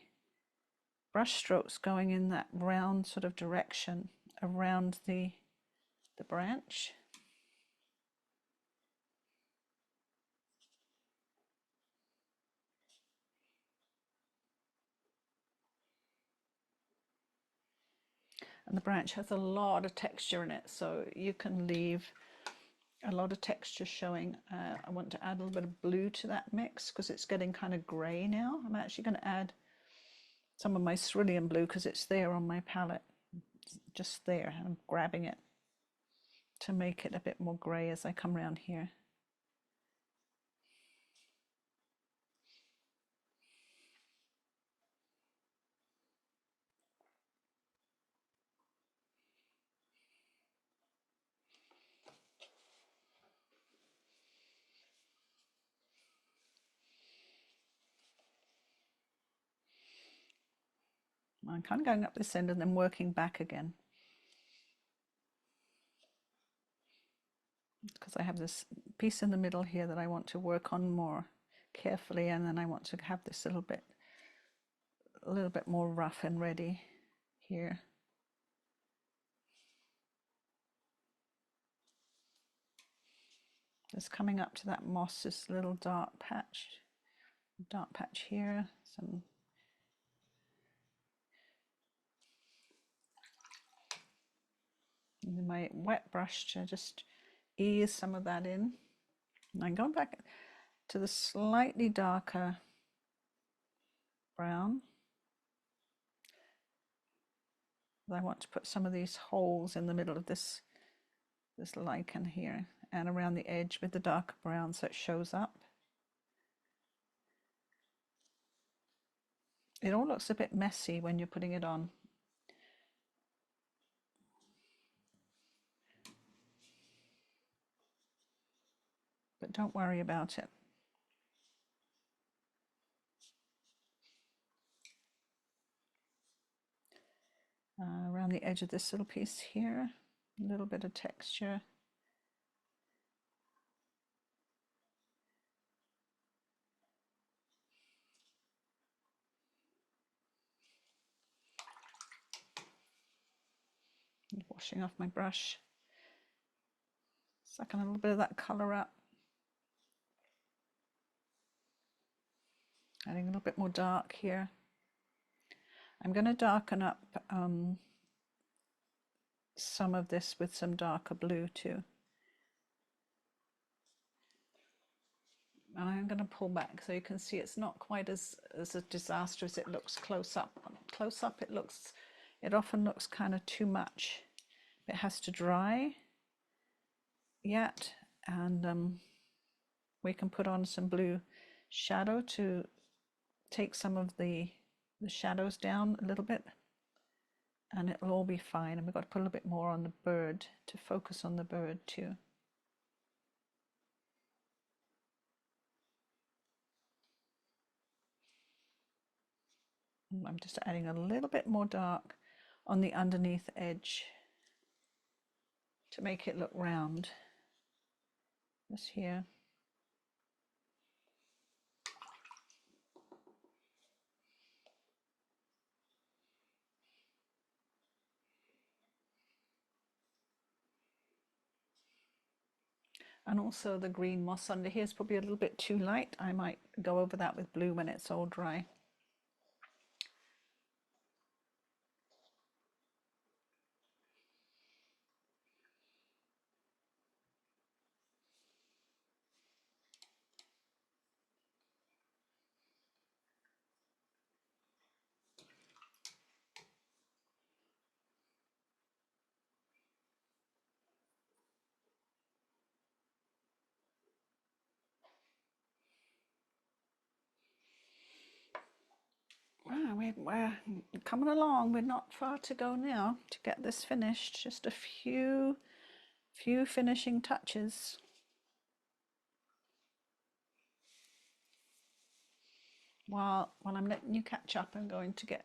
brush strokes going in that round sort of direction around the branch. And the branch has a lot of texture in it, so you can leave a lot of texture showing. I want to add a little bit of blue to that mix because it's getting kind of grey now. I'm actually going to add some of my Cerulean Blue because it's there on my palette, just there. I'm grabbing it to make it a bit more grey as I come around here. I'm kind of going up this end and then working back again, because I have this piece in the middle here that I want to work on more carefully, and then I want to have this a little bit more rough and ready. here. Just coming up to that moss, this little dark patch here. Some using my wet brush to just ease some of that in. And I'm going back to the slightly darker brown. I want to put some of these holes in the middle of this lichen here and around the edge with the darker brown so it shows up. It all looks a bit messy when you're putting it on. But don't worry about it. Around the edge of this little piece here, a little bit of texture. Washing off my brush, sucking a little bit of that colour up, adding a little bit more dark here. I'm going to darken up some of this with some darker blue too. And I'm going to pull back so you can see it's not quite as a disaster as it looks close up. Close up it often looks kind of too much. It has to dry yet, and we can put on some blue shadow to take some of the shadows down a little bit, and it'll all be fine. And we've got to put a little bit more on the bird to focus on the bird too. I'm just adding a little bit more dark on the underneath edge to make it look round. This here. And also the green moss under here is probably a little bit too light. I might go over that with blue when it's all dry. Wow, we're coming along. We're not far to go now to get this finished. Just a few finishing touches. While I'm letting you catch up, I'm going to get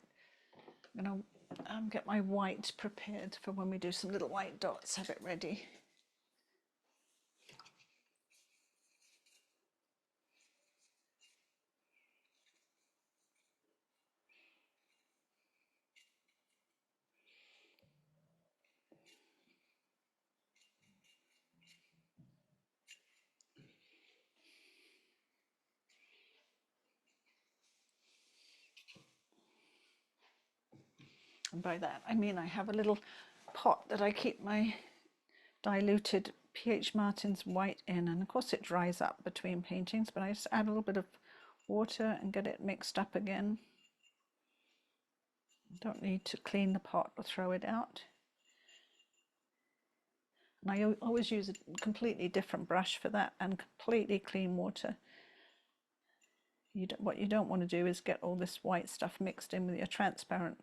my white prepared for when we do some little white dots. Have it ready. And by that I mean I have a little pot that I keep my diluted pH Martin's white in, and of course it dries up between paintings, but I just add a little bit of water and get it mixed up again. Don't need to clean the pot or throw it out. And I always use a completely different brush for that and completely clean water. What you don't want to do is get all this white stuff mixed in with your transparent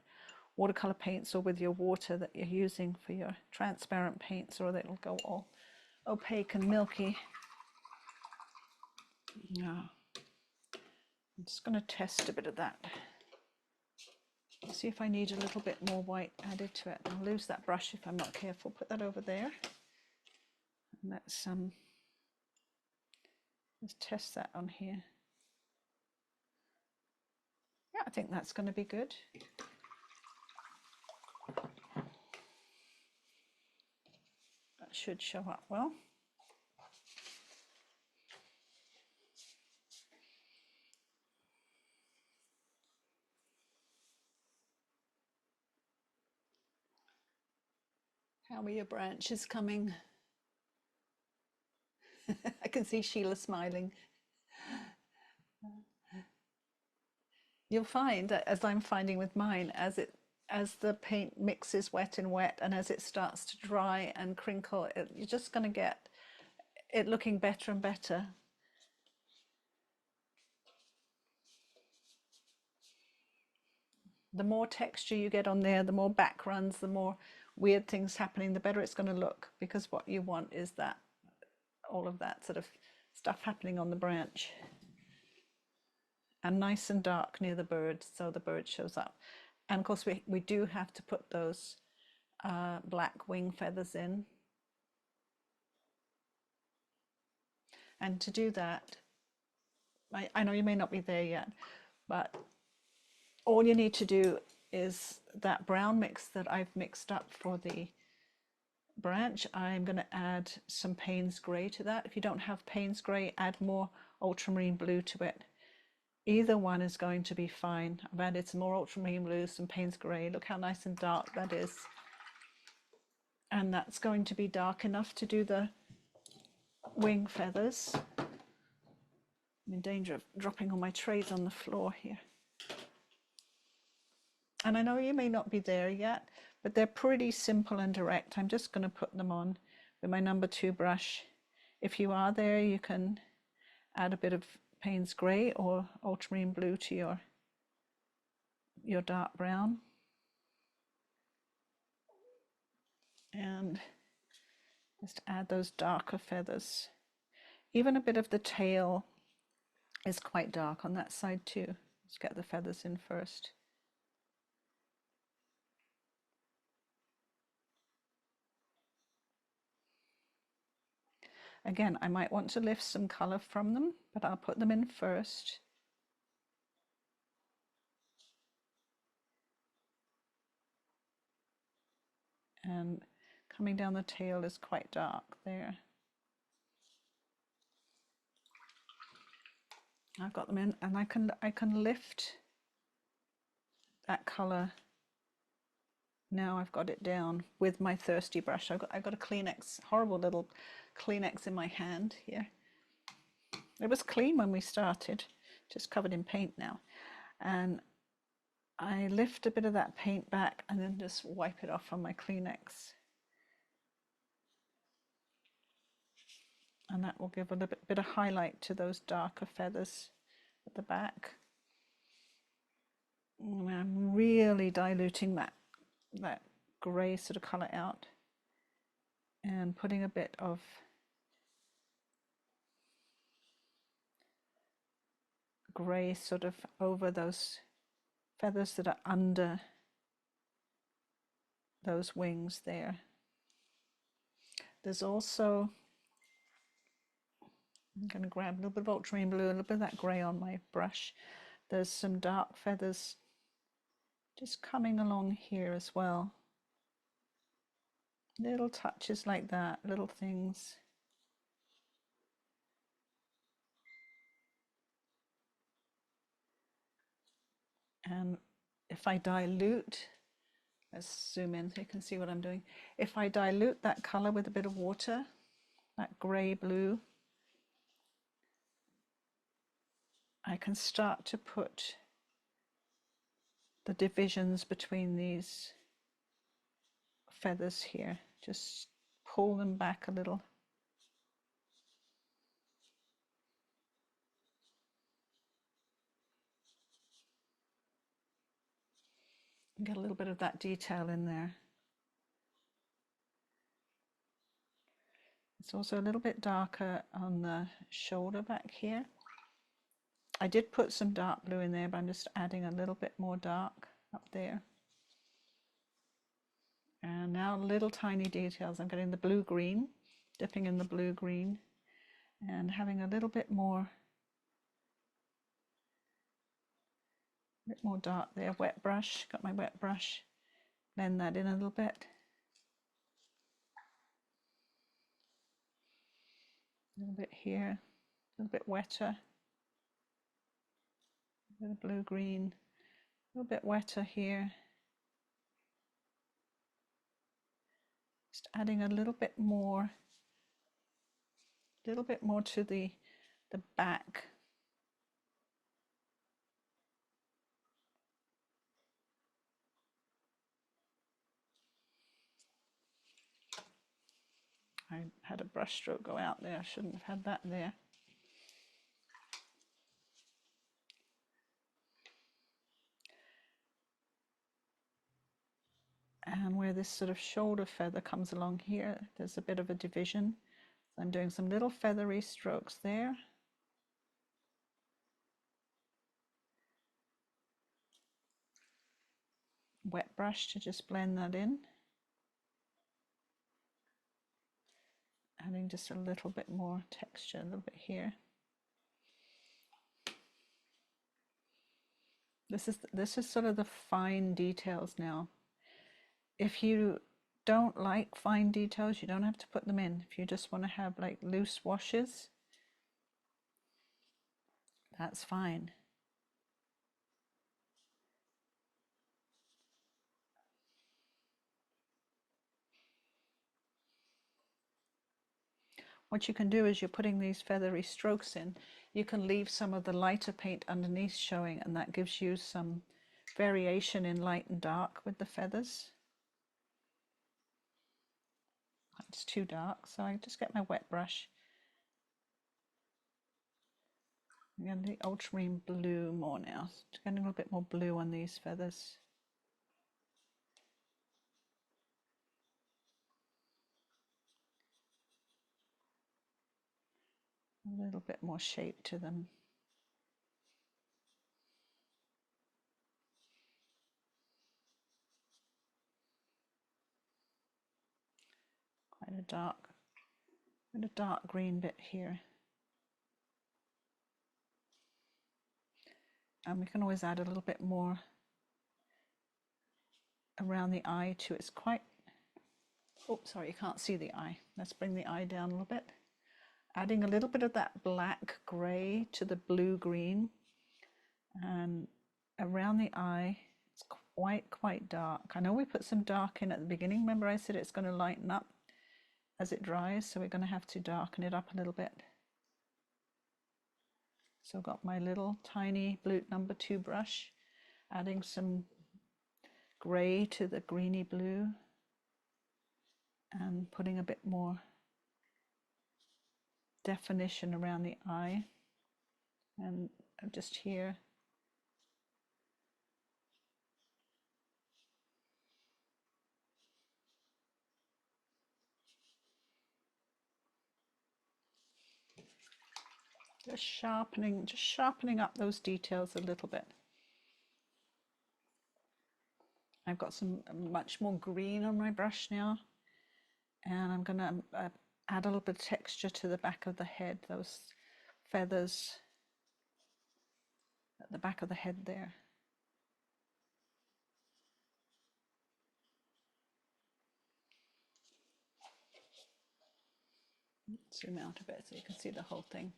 watercolor paints or with your water that you're using for your transparent paints, or it'll go all opaque and milky. Now, I'm just going to test a bit of that. See if I need a little bit more white added to it. I'll lose that brush if I'm not careful. Put that over there. And let's test that on here. Yeah, I think that's going to be good. should show up well. How are your branches coming? I can see Sheila smiling. You'll find that, as I'm finding with mine, as the paint mixes wet and wet, and as it starts to dry and crinkle, you're just going to get it looking better and better. The more texture you get on there, the more backgrounds, the more weird things happening, the better it's going to look, because what you want is that all of that sort of stuff happening on the branch. And nice and dark near the bird, so the bird shows up. And of course we do have to put those black wing feathers in. And to do that, I know you may not be there yet, but all you need to do is that brown mix that I've mixed up for the branch. I'm going to add some Payne's grey to that. If you don't have Payne's grey, add more Ultramarine Blue to it. Either one is going to be fine. I've added some more Ultramarine Blue, some Payne's grey. Look how nice and dark that is. And that's going to be dark enough to do the wing feathers. I'm in danger of dropping all my trays on the floor here. And I know you may not be there yet, but they're pretty simple and direct. I'm just going to put them on with my number 2 brush. If you are there, you can add a bit of Payne's grey or Ultramarine Blue to your dark brown. And just add those darker feathers. Even a bit of the tail is quite dark on that side too. Let's get the feathers in first. Again, I might want to lift some colour from them, but I'll put them in first. And coming down the tail is quite dark there. I've got them in, and I can lift that colour. Now I've got it down with my thirsty brush. I've got a Kleenex, horrible little Kleenex in my hand here. It was clean when we started, just covered in paint now. And I lift a bit of that paint back and then just wipe it off on my Kleenex. And that will give a little bit of highlight to those darker feathers at the back. And I'm really diluting that grey sort of colour out and putting a bit of grey sort of over those feathers that are under those wings there. There's also, I'm going to grab a little bit of ultramarine blue, a little bit of that grey on my brush. There's some dark feathers just coming along here as well. Little touches like that, little things. And if I dilute, let's zoom in so you can see what I'm doing. If I dilute that colour with a bit of water, that grey blue, I can start to put the divisions between these feathers here. Just pull them back a little. And get a little bit of that detail in there. It's also a little bit darker on the shoulder back here. I did put some dark blue in there, but I'm just adding a little bit more dark up there. And now little tiny details. I'm getting the blue-green, dipping in the blue-green, and having a little bit more dark there. Wet brush, got my wet brush, blend that in a little bit. A little bit here, a little bit wetter. A bit of blue-green, a little bit wetter here. Just adding a little bit more to the back. I had a brush stroke go out there. I shouldn't have had that there. And where this sort of shoulder feather comes along here, there's a bit of a division. So I'm doing some little feathery strokes there. Wet brush to just blend that in. Adding just a little bit more texture, a little bit here. This is sort of the fine details now. If you don't like fine details, you don't have to put them in. If you just want to have like loose washes, that's fine. What you can do is you're putting these feathery strokes in, you can leave some of the lighter paint underneath showing, and that gives you some variation in light and dark with the feathers. It's too dark, so I just get my wet brush. I'm getting the Ultramarine Blue more now, just getting a little bit more blue on these feathers. A little bit more shape to them. Quite a dark green bit here. And we can always add a little bit more around the eye too. It's quite, oh sorry, you can't see the eye. Let's bring the eye down a little bit. Adding a little bit of that black grey to the blue green, and around the eye it's quite dark. I know we put some dark in at the beginning. Remember I said it's going to lighten up as it dries, so we're going to have to darken it up a little bit. So I've got my little tiny blue number 2 brush, adding some grey to the greeny blue and putting a bit more definition around the eye, and just here just sharpening up those details a little bit. I've got some much more green on my brush now, and I'm going to add a little bit of texture to the back of the head, those feathers at the back of the head there. Zoom out a bit so you can see the whole thing.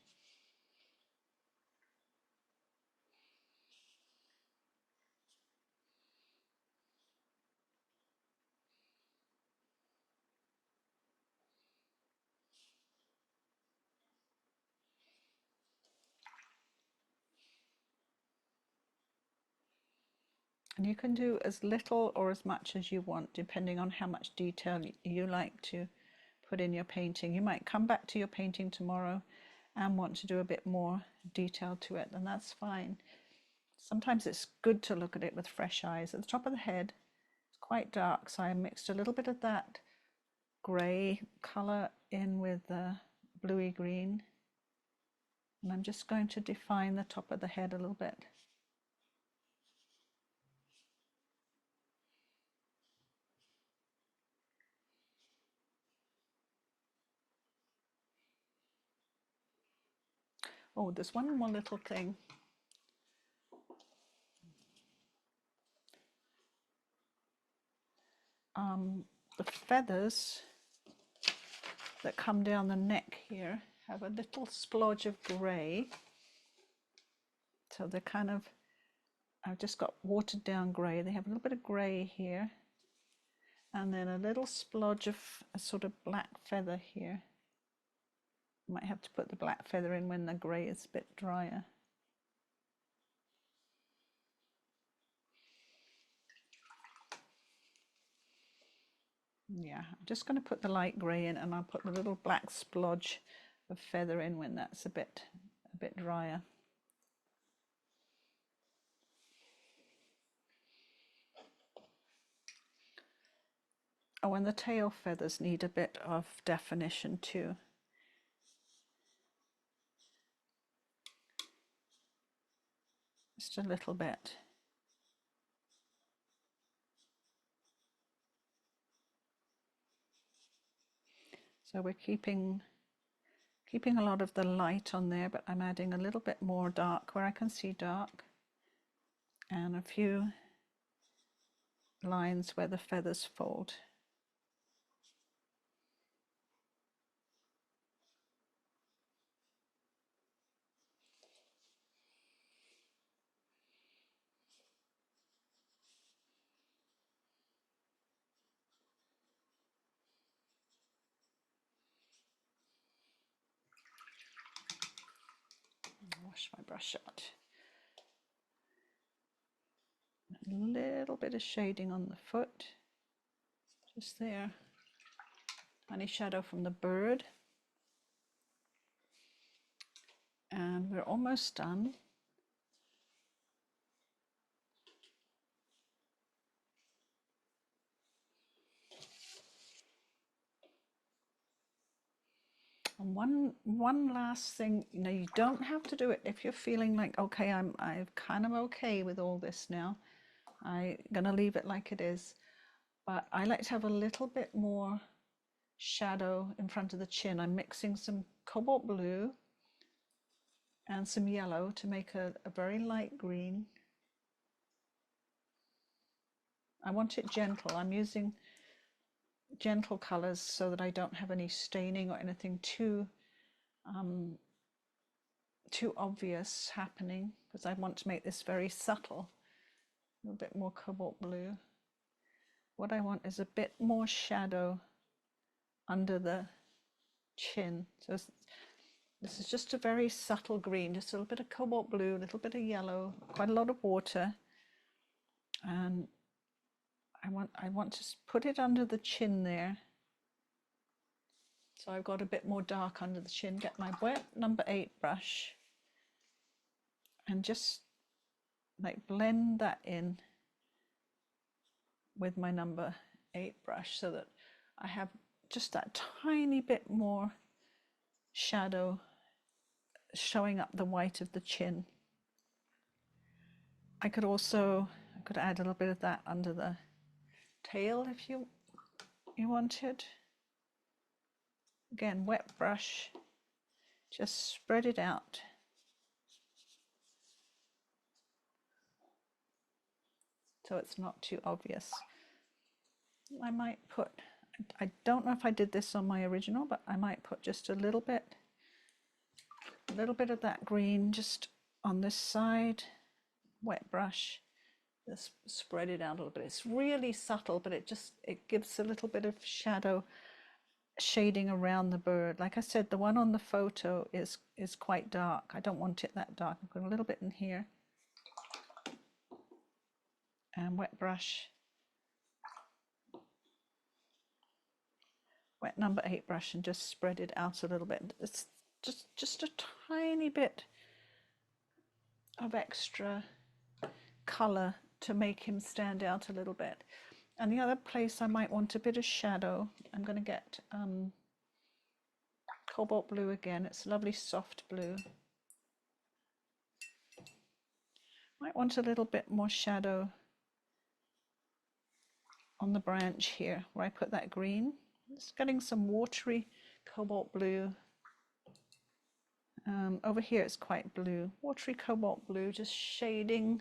And you can do as little or as much as you want, depending on how much detail you like to put in your painting. You might come back to your painting tomorrow and want to do a bit more detail to it, and that's fine. Sometimes it's good to look at it with fresh eyes. At the top of the head, it's quite dark, so I mixed a little bit of that grey colour in with the bluey green, and I'm just going to define the top of the head a little bit. Oh, there's one more little thing. The feathers that come down the neck here, have a little splodge of grey. So they're kind of, I've just got watered down grey. They have a little bit of grey here. And then a little splodge of a sort of black feather here. Might have to put the black feather in when the grey is a bit drier. Yeah, I'm just going to put the light grey in, and I'll put the little black splodge of feather in when that's a bit drier. Oh, and the tail feathers need a bit of definition too. Just a little bit. So we're keeping a lot of the light on there, but I'm adding a little bit more dark where I can see dark, and a few lines where the feathers fold. Wash my brush out. A little bit of shading on the foot, just there. Tiny shadow from the bird. And we're almost done. And one last thing, you know, you don't have to do it if you're feeling like, okay, I'm kind of okay with all this now. I'm gonna leave it like it is. But I like to have a little bit more shadow in front of the chin. I'm mixing some cobalt blue and some yellow to make a very light green. I want it gentle. I'm using gentle colors so that I don't have any staining or anything too obvious happening, because I want to make this very subtle. A little bit more cobalt blue. What I want is a bit more shadow under the chin. So this is just a very subtle green, just a little bit of cobalt blue, a little bit of yellow, quite a lot of water. And I want to put it under the chin there. So I've got a bit more dark under the chin. Get my wet number 8 brush and just like blend that in with my number 8 brush so that I have just that tiny bit more shadow showing up the white of the chin. I could add a little bit of that under the tail if you wanted. Again, wet brush, just spread it out. So it's not too obvious. I might put, I don't know if I did this on my original, but I might put just a little bit of that green just on this side, wet brush, just spread it out a little bit. It's really subtle, but it gives a little bit of shadow shading around the bird. Like I said, the one on the photo is quite dark. I don't want it that dark. I've got a little bit in here. And wet brush, wet number 8 brush, and just spread it out a little bit. It's just a tiny bit of extra color to make him stand out a little bit. And the other place I might want a bit of shadow, I'm going to get cobalt blue again. It's a lovely soft blue. Might want a little bit more shadow on the branch here where I put that green. Just getting some watery cobalt blue. Over here it's quite blue. Watery cobalt blue, just shading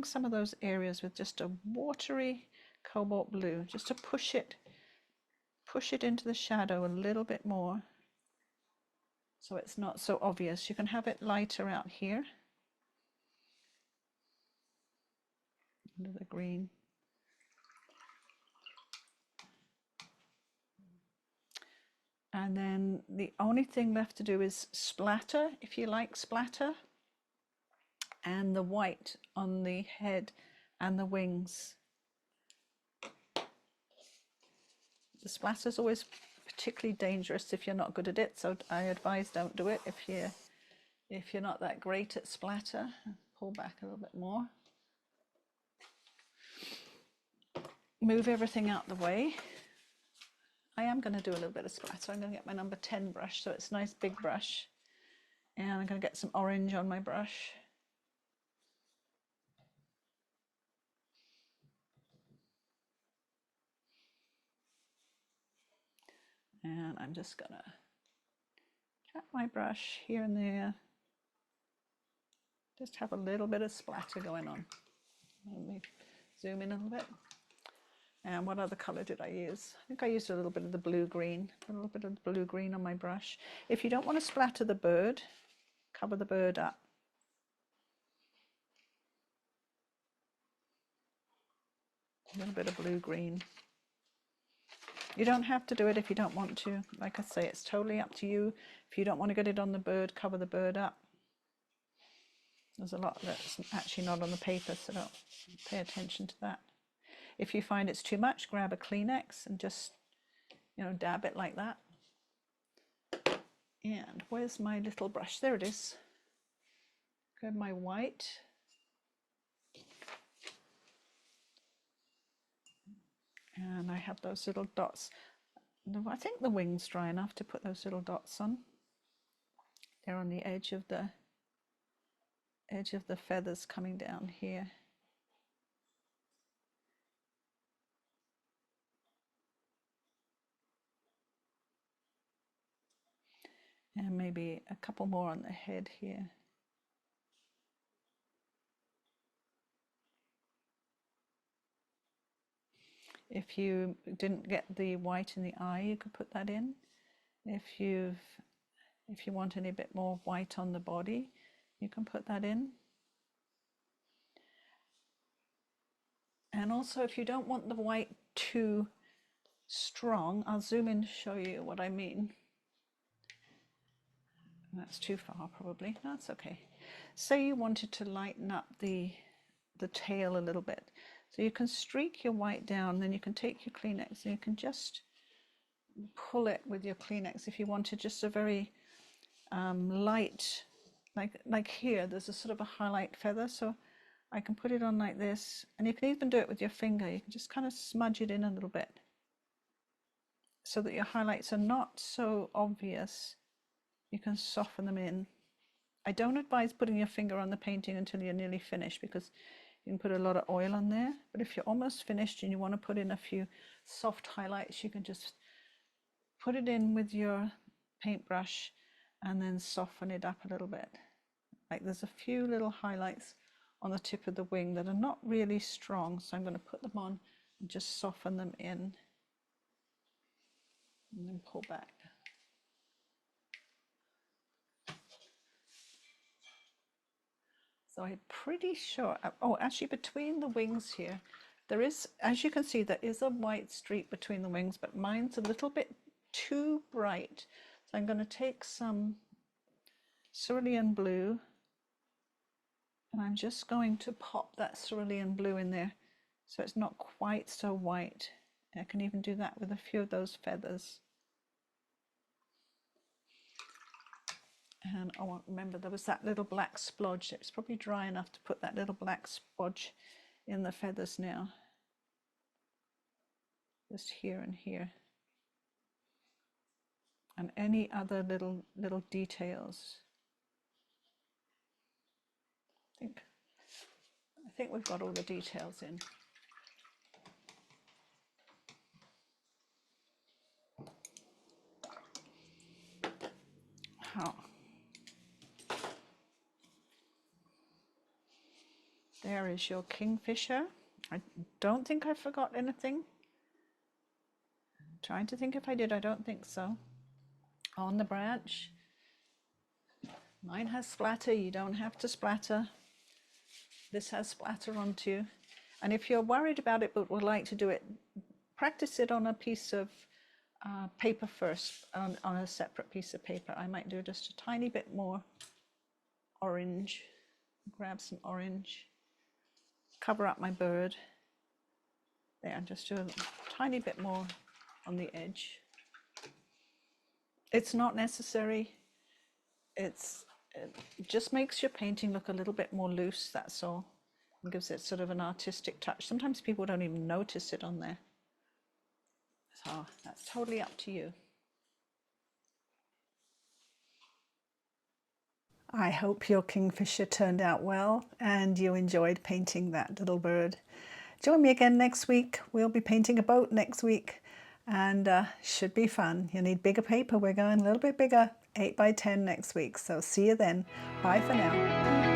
some of those areas with just a watery cobalt blue, just to push push it into the shadow a little bit more so it's not so obvious. You can have it lighter out here under the green. And then the only thing left to do is splatter, if you like splatter, and the white on the head and the wings. The splatter is always particularly dangerous if you're not good at it, so I advise don't do it if you're not that great at splatter. Pull back a little bit more. Move everything out the way. I am going to do a little bit of splatter. I'm going to get my number 10 brush, so it's a nice big brush. And I'm going to get some orange on my brush. And I'm just going to tap my brush here and there. Just have a little bit of splatter going on. Let me zoom in a little bit. And what other colour did I use? I think I used a little bit of the blue-green, a little bit of the blue-green on my brush. If you don't want to splatter the bird, cover the bird up. A little bit of blue-green. You don't have to do it if you don't want to. Like I say, it's totally up to you. If you don't want to get it on the bird, cover the bird up. There's a lot that's actually not on the paper, so don't pay attention to that. If you find it's too much, grab a Kleenex and just, dab it like that. And where's my little brush? There it is. Grab my white. And I have those little dots. I think the wing's dry enough to put those little dots on. They're on the edge of the feathers coming down here. And maybe a couple more on the head here. If you didn't get the white in the eye, you could put that in. If you want any bit more white on the body, you can put that in. And also, if you don't want the white too strong, I'll zoom in to show you what I mean. That's too far probably. That's okay. Say you wanted to lighten up the tail a little bit. So you can streak your white down, then you can take your Kleenex and you can just pull it with your Kleenex if you wanted just a very light, like here, there's a sort of a highlight feather, so I can put it on like this, and you can even do it with your finger. You can just kind of smudge it in a little bit so that your highlights are not so obvious. You can soften them in. I don't advise putting your finger on the painting until you're nearly finished because you can put a lot of oil on there. But if you're almost finished and you want to put in a few soft highlights, you can just put it in with your paintbrush and then soften it up a little bit. Like there's a few little highlights on the tip of the wing that are not really strong, so I'm going to put them on and just soften them in and then pull back. So I'm pretty sure, oh, actually between the wings here, there is, as you can see, there is a white streak between the wings, but mine's a little bit too bright. So I'm going to take some Cerulean Blue, and I'm just going to pop that Cerulean Blue in there so it's not quite so white. And I can even do that with a few of those feathers. And oh, remember there was that little black splodge. It's probably dry enough to put that little black splodge in the feathers now. Just here and here. And any other little details. I think we've got all the details in. Oh. There is your Kingfisher. I don't think I forgot anything. Trying to think if I did. I don't think so. On the branch. Mine has splatter. You don't have to splatter. This has splatter on too. And if you're worried about it but would like to do it, practice it on a piece of paper first, on a separate piece of paper. I might do just a tiny bit more orange. Grab some orange. Cover up my bird. There, just do a tiny bit more on the edge. It's not necessary. It just makes your painting look a little bit more loose, that's all. And gives it sort of an artistic touch. Sometimes people don't even notice it on there. So that's totally up to you. I hope your Kingfisher turned out well and you enjoyed painting that little bird. Join me again next week. We'll be painting a boat next week and should be fun. You'll need bigger paper. We're going a little bit bigger, 8 by 10 next week. So see you then. Bye for now.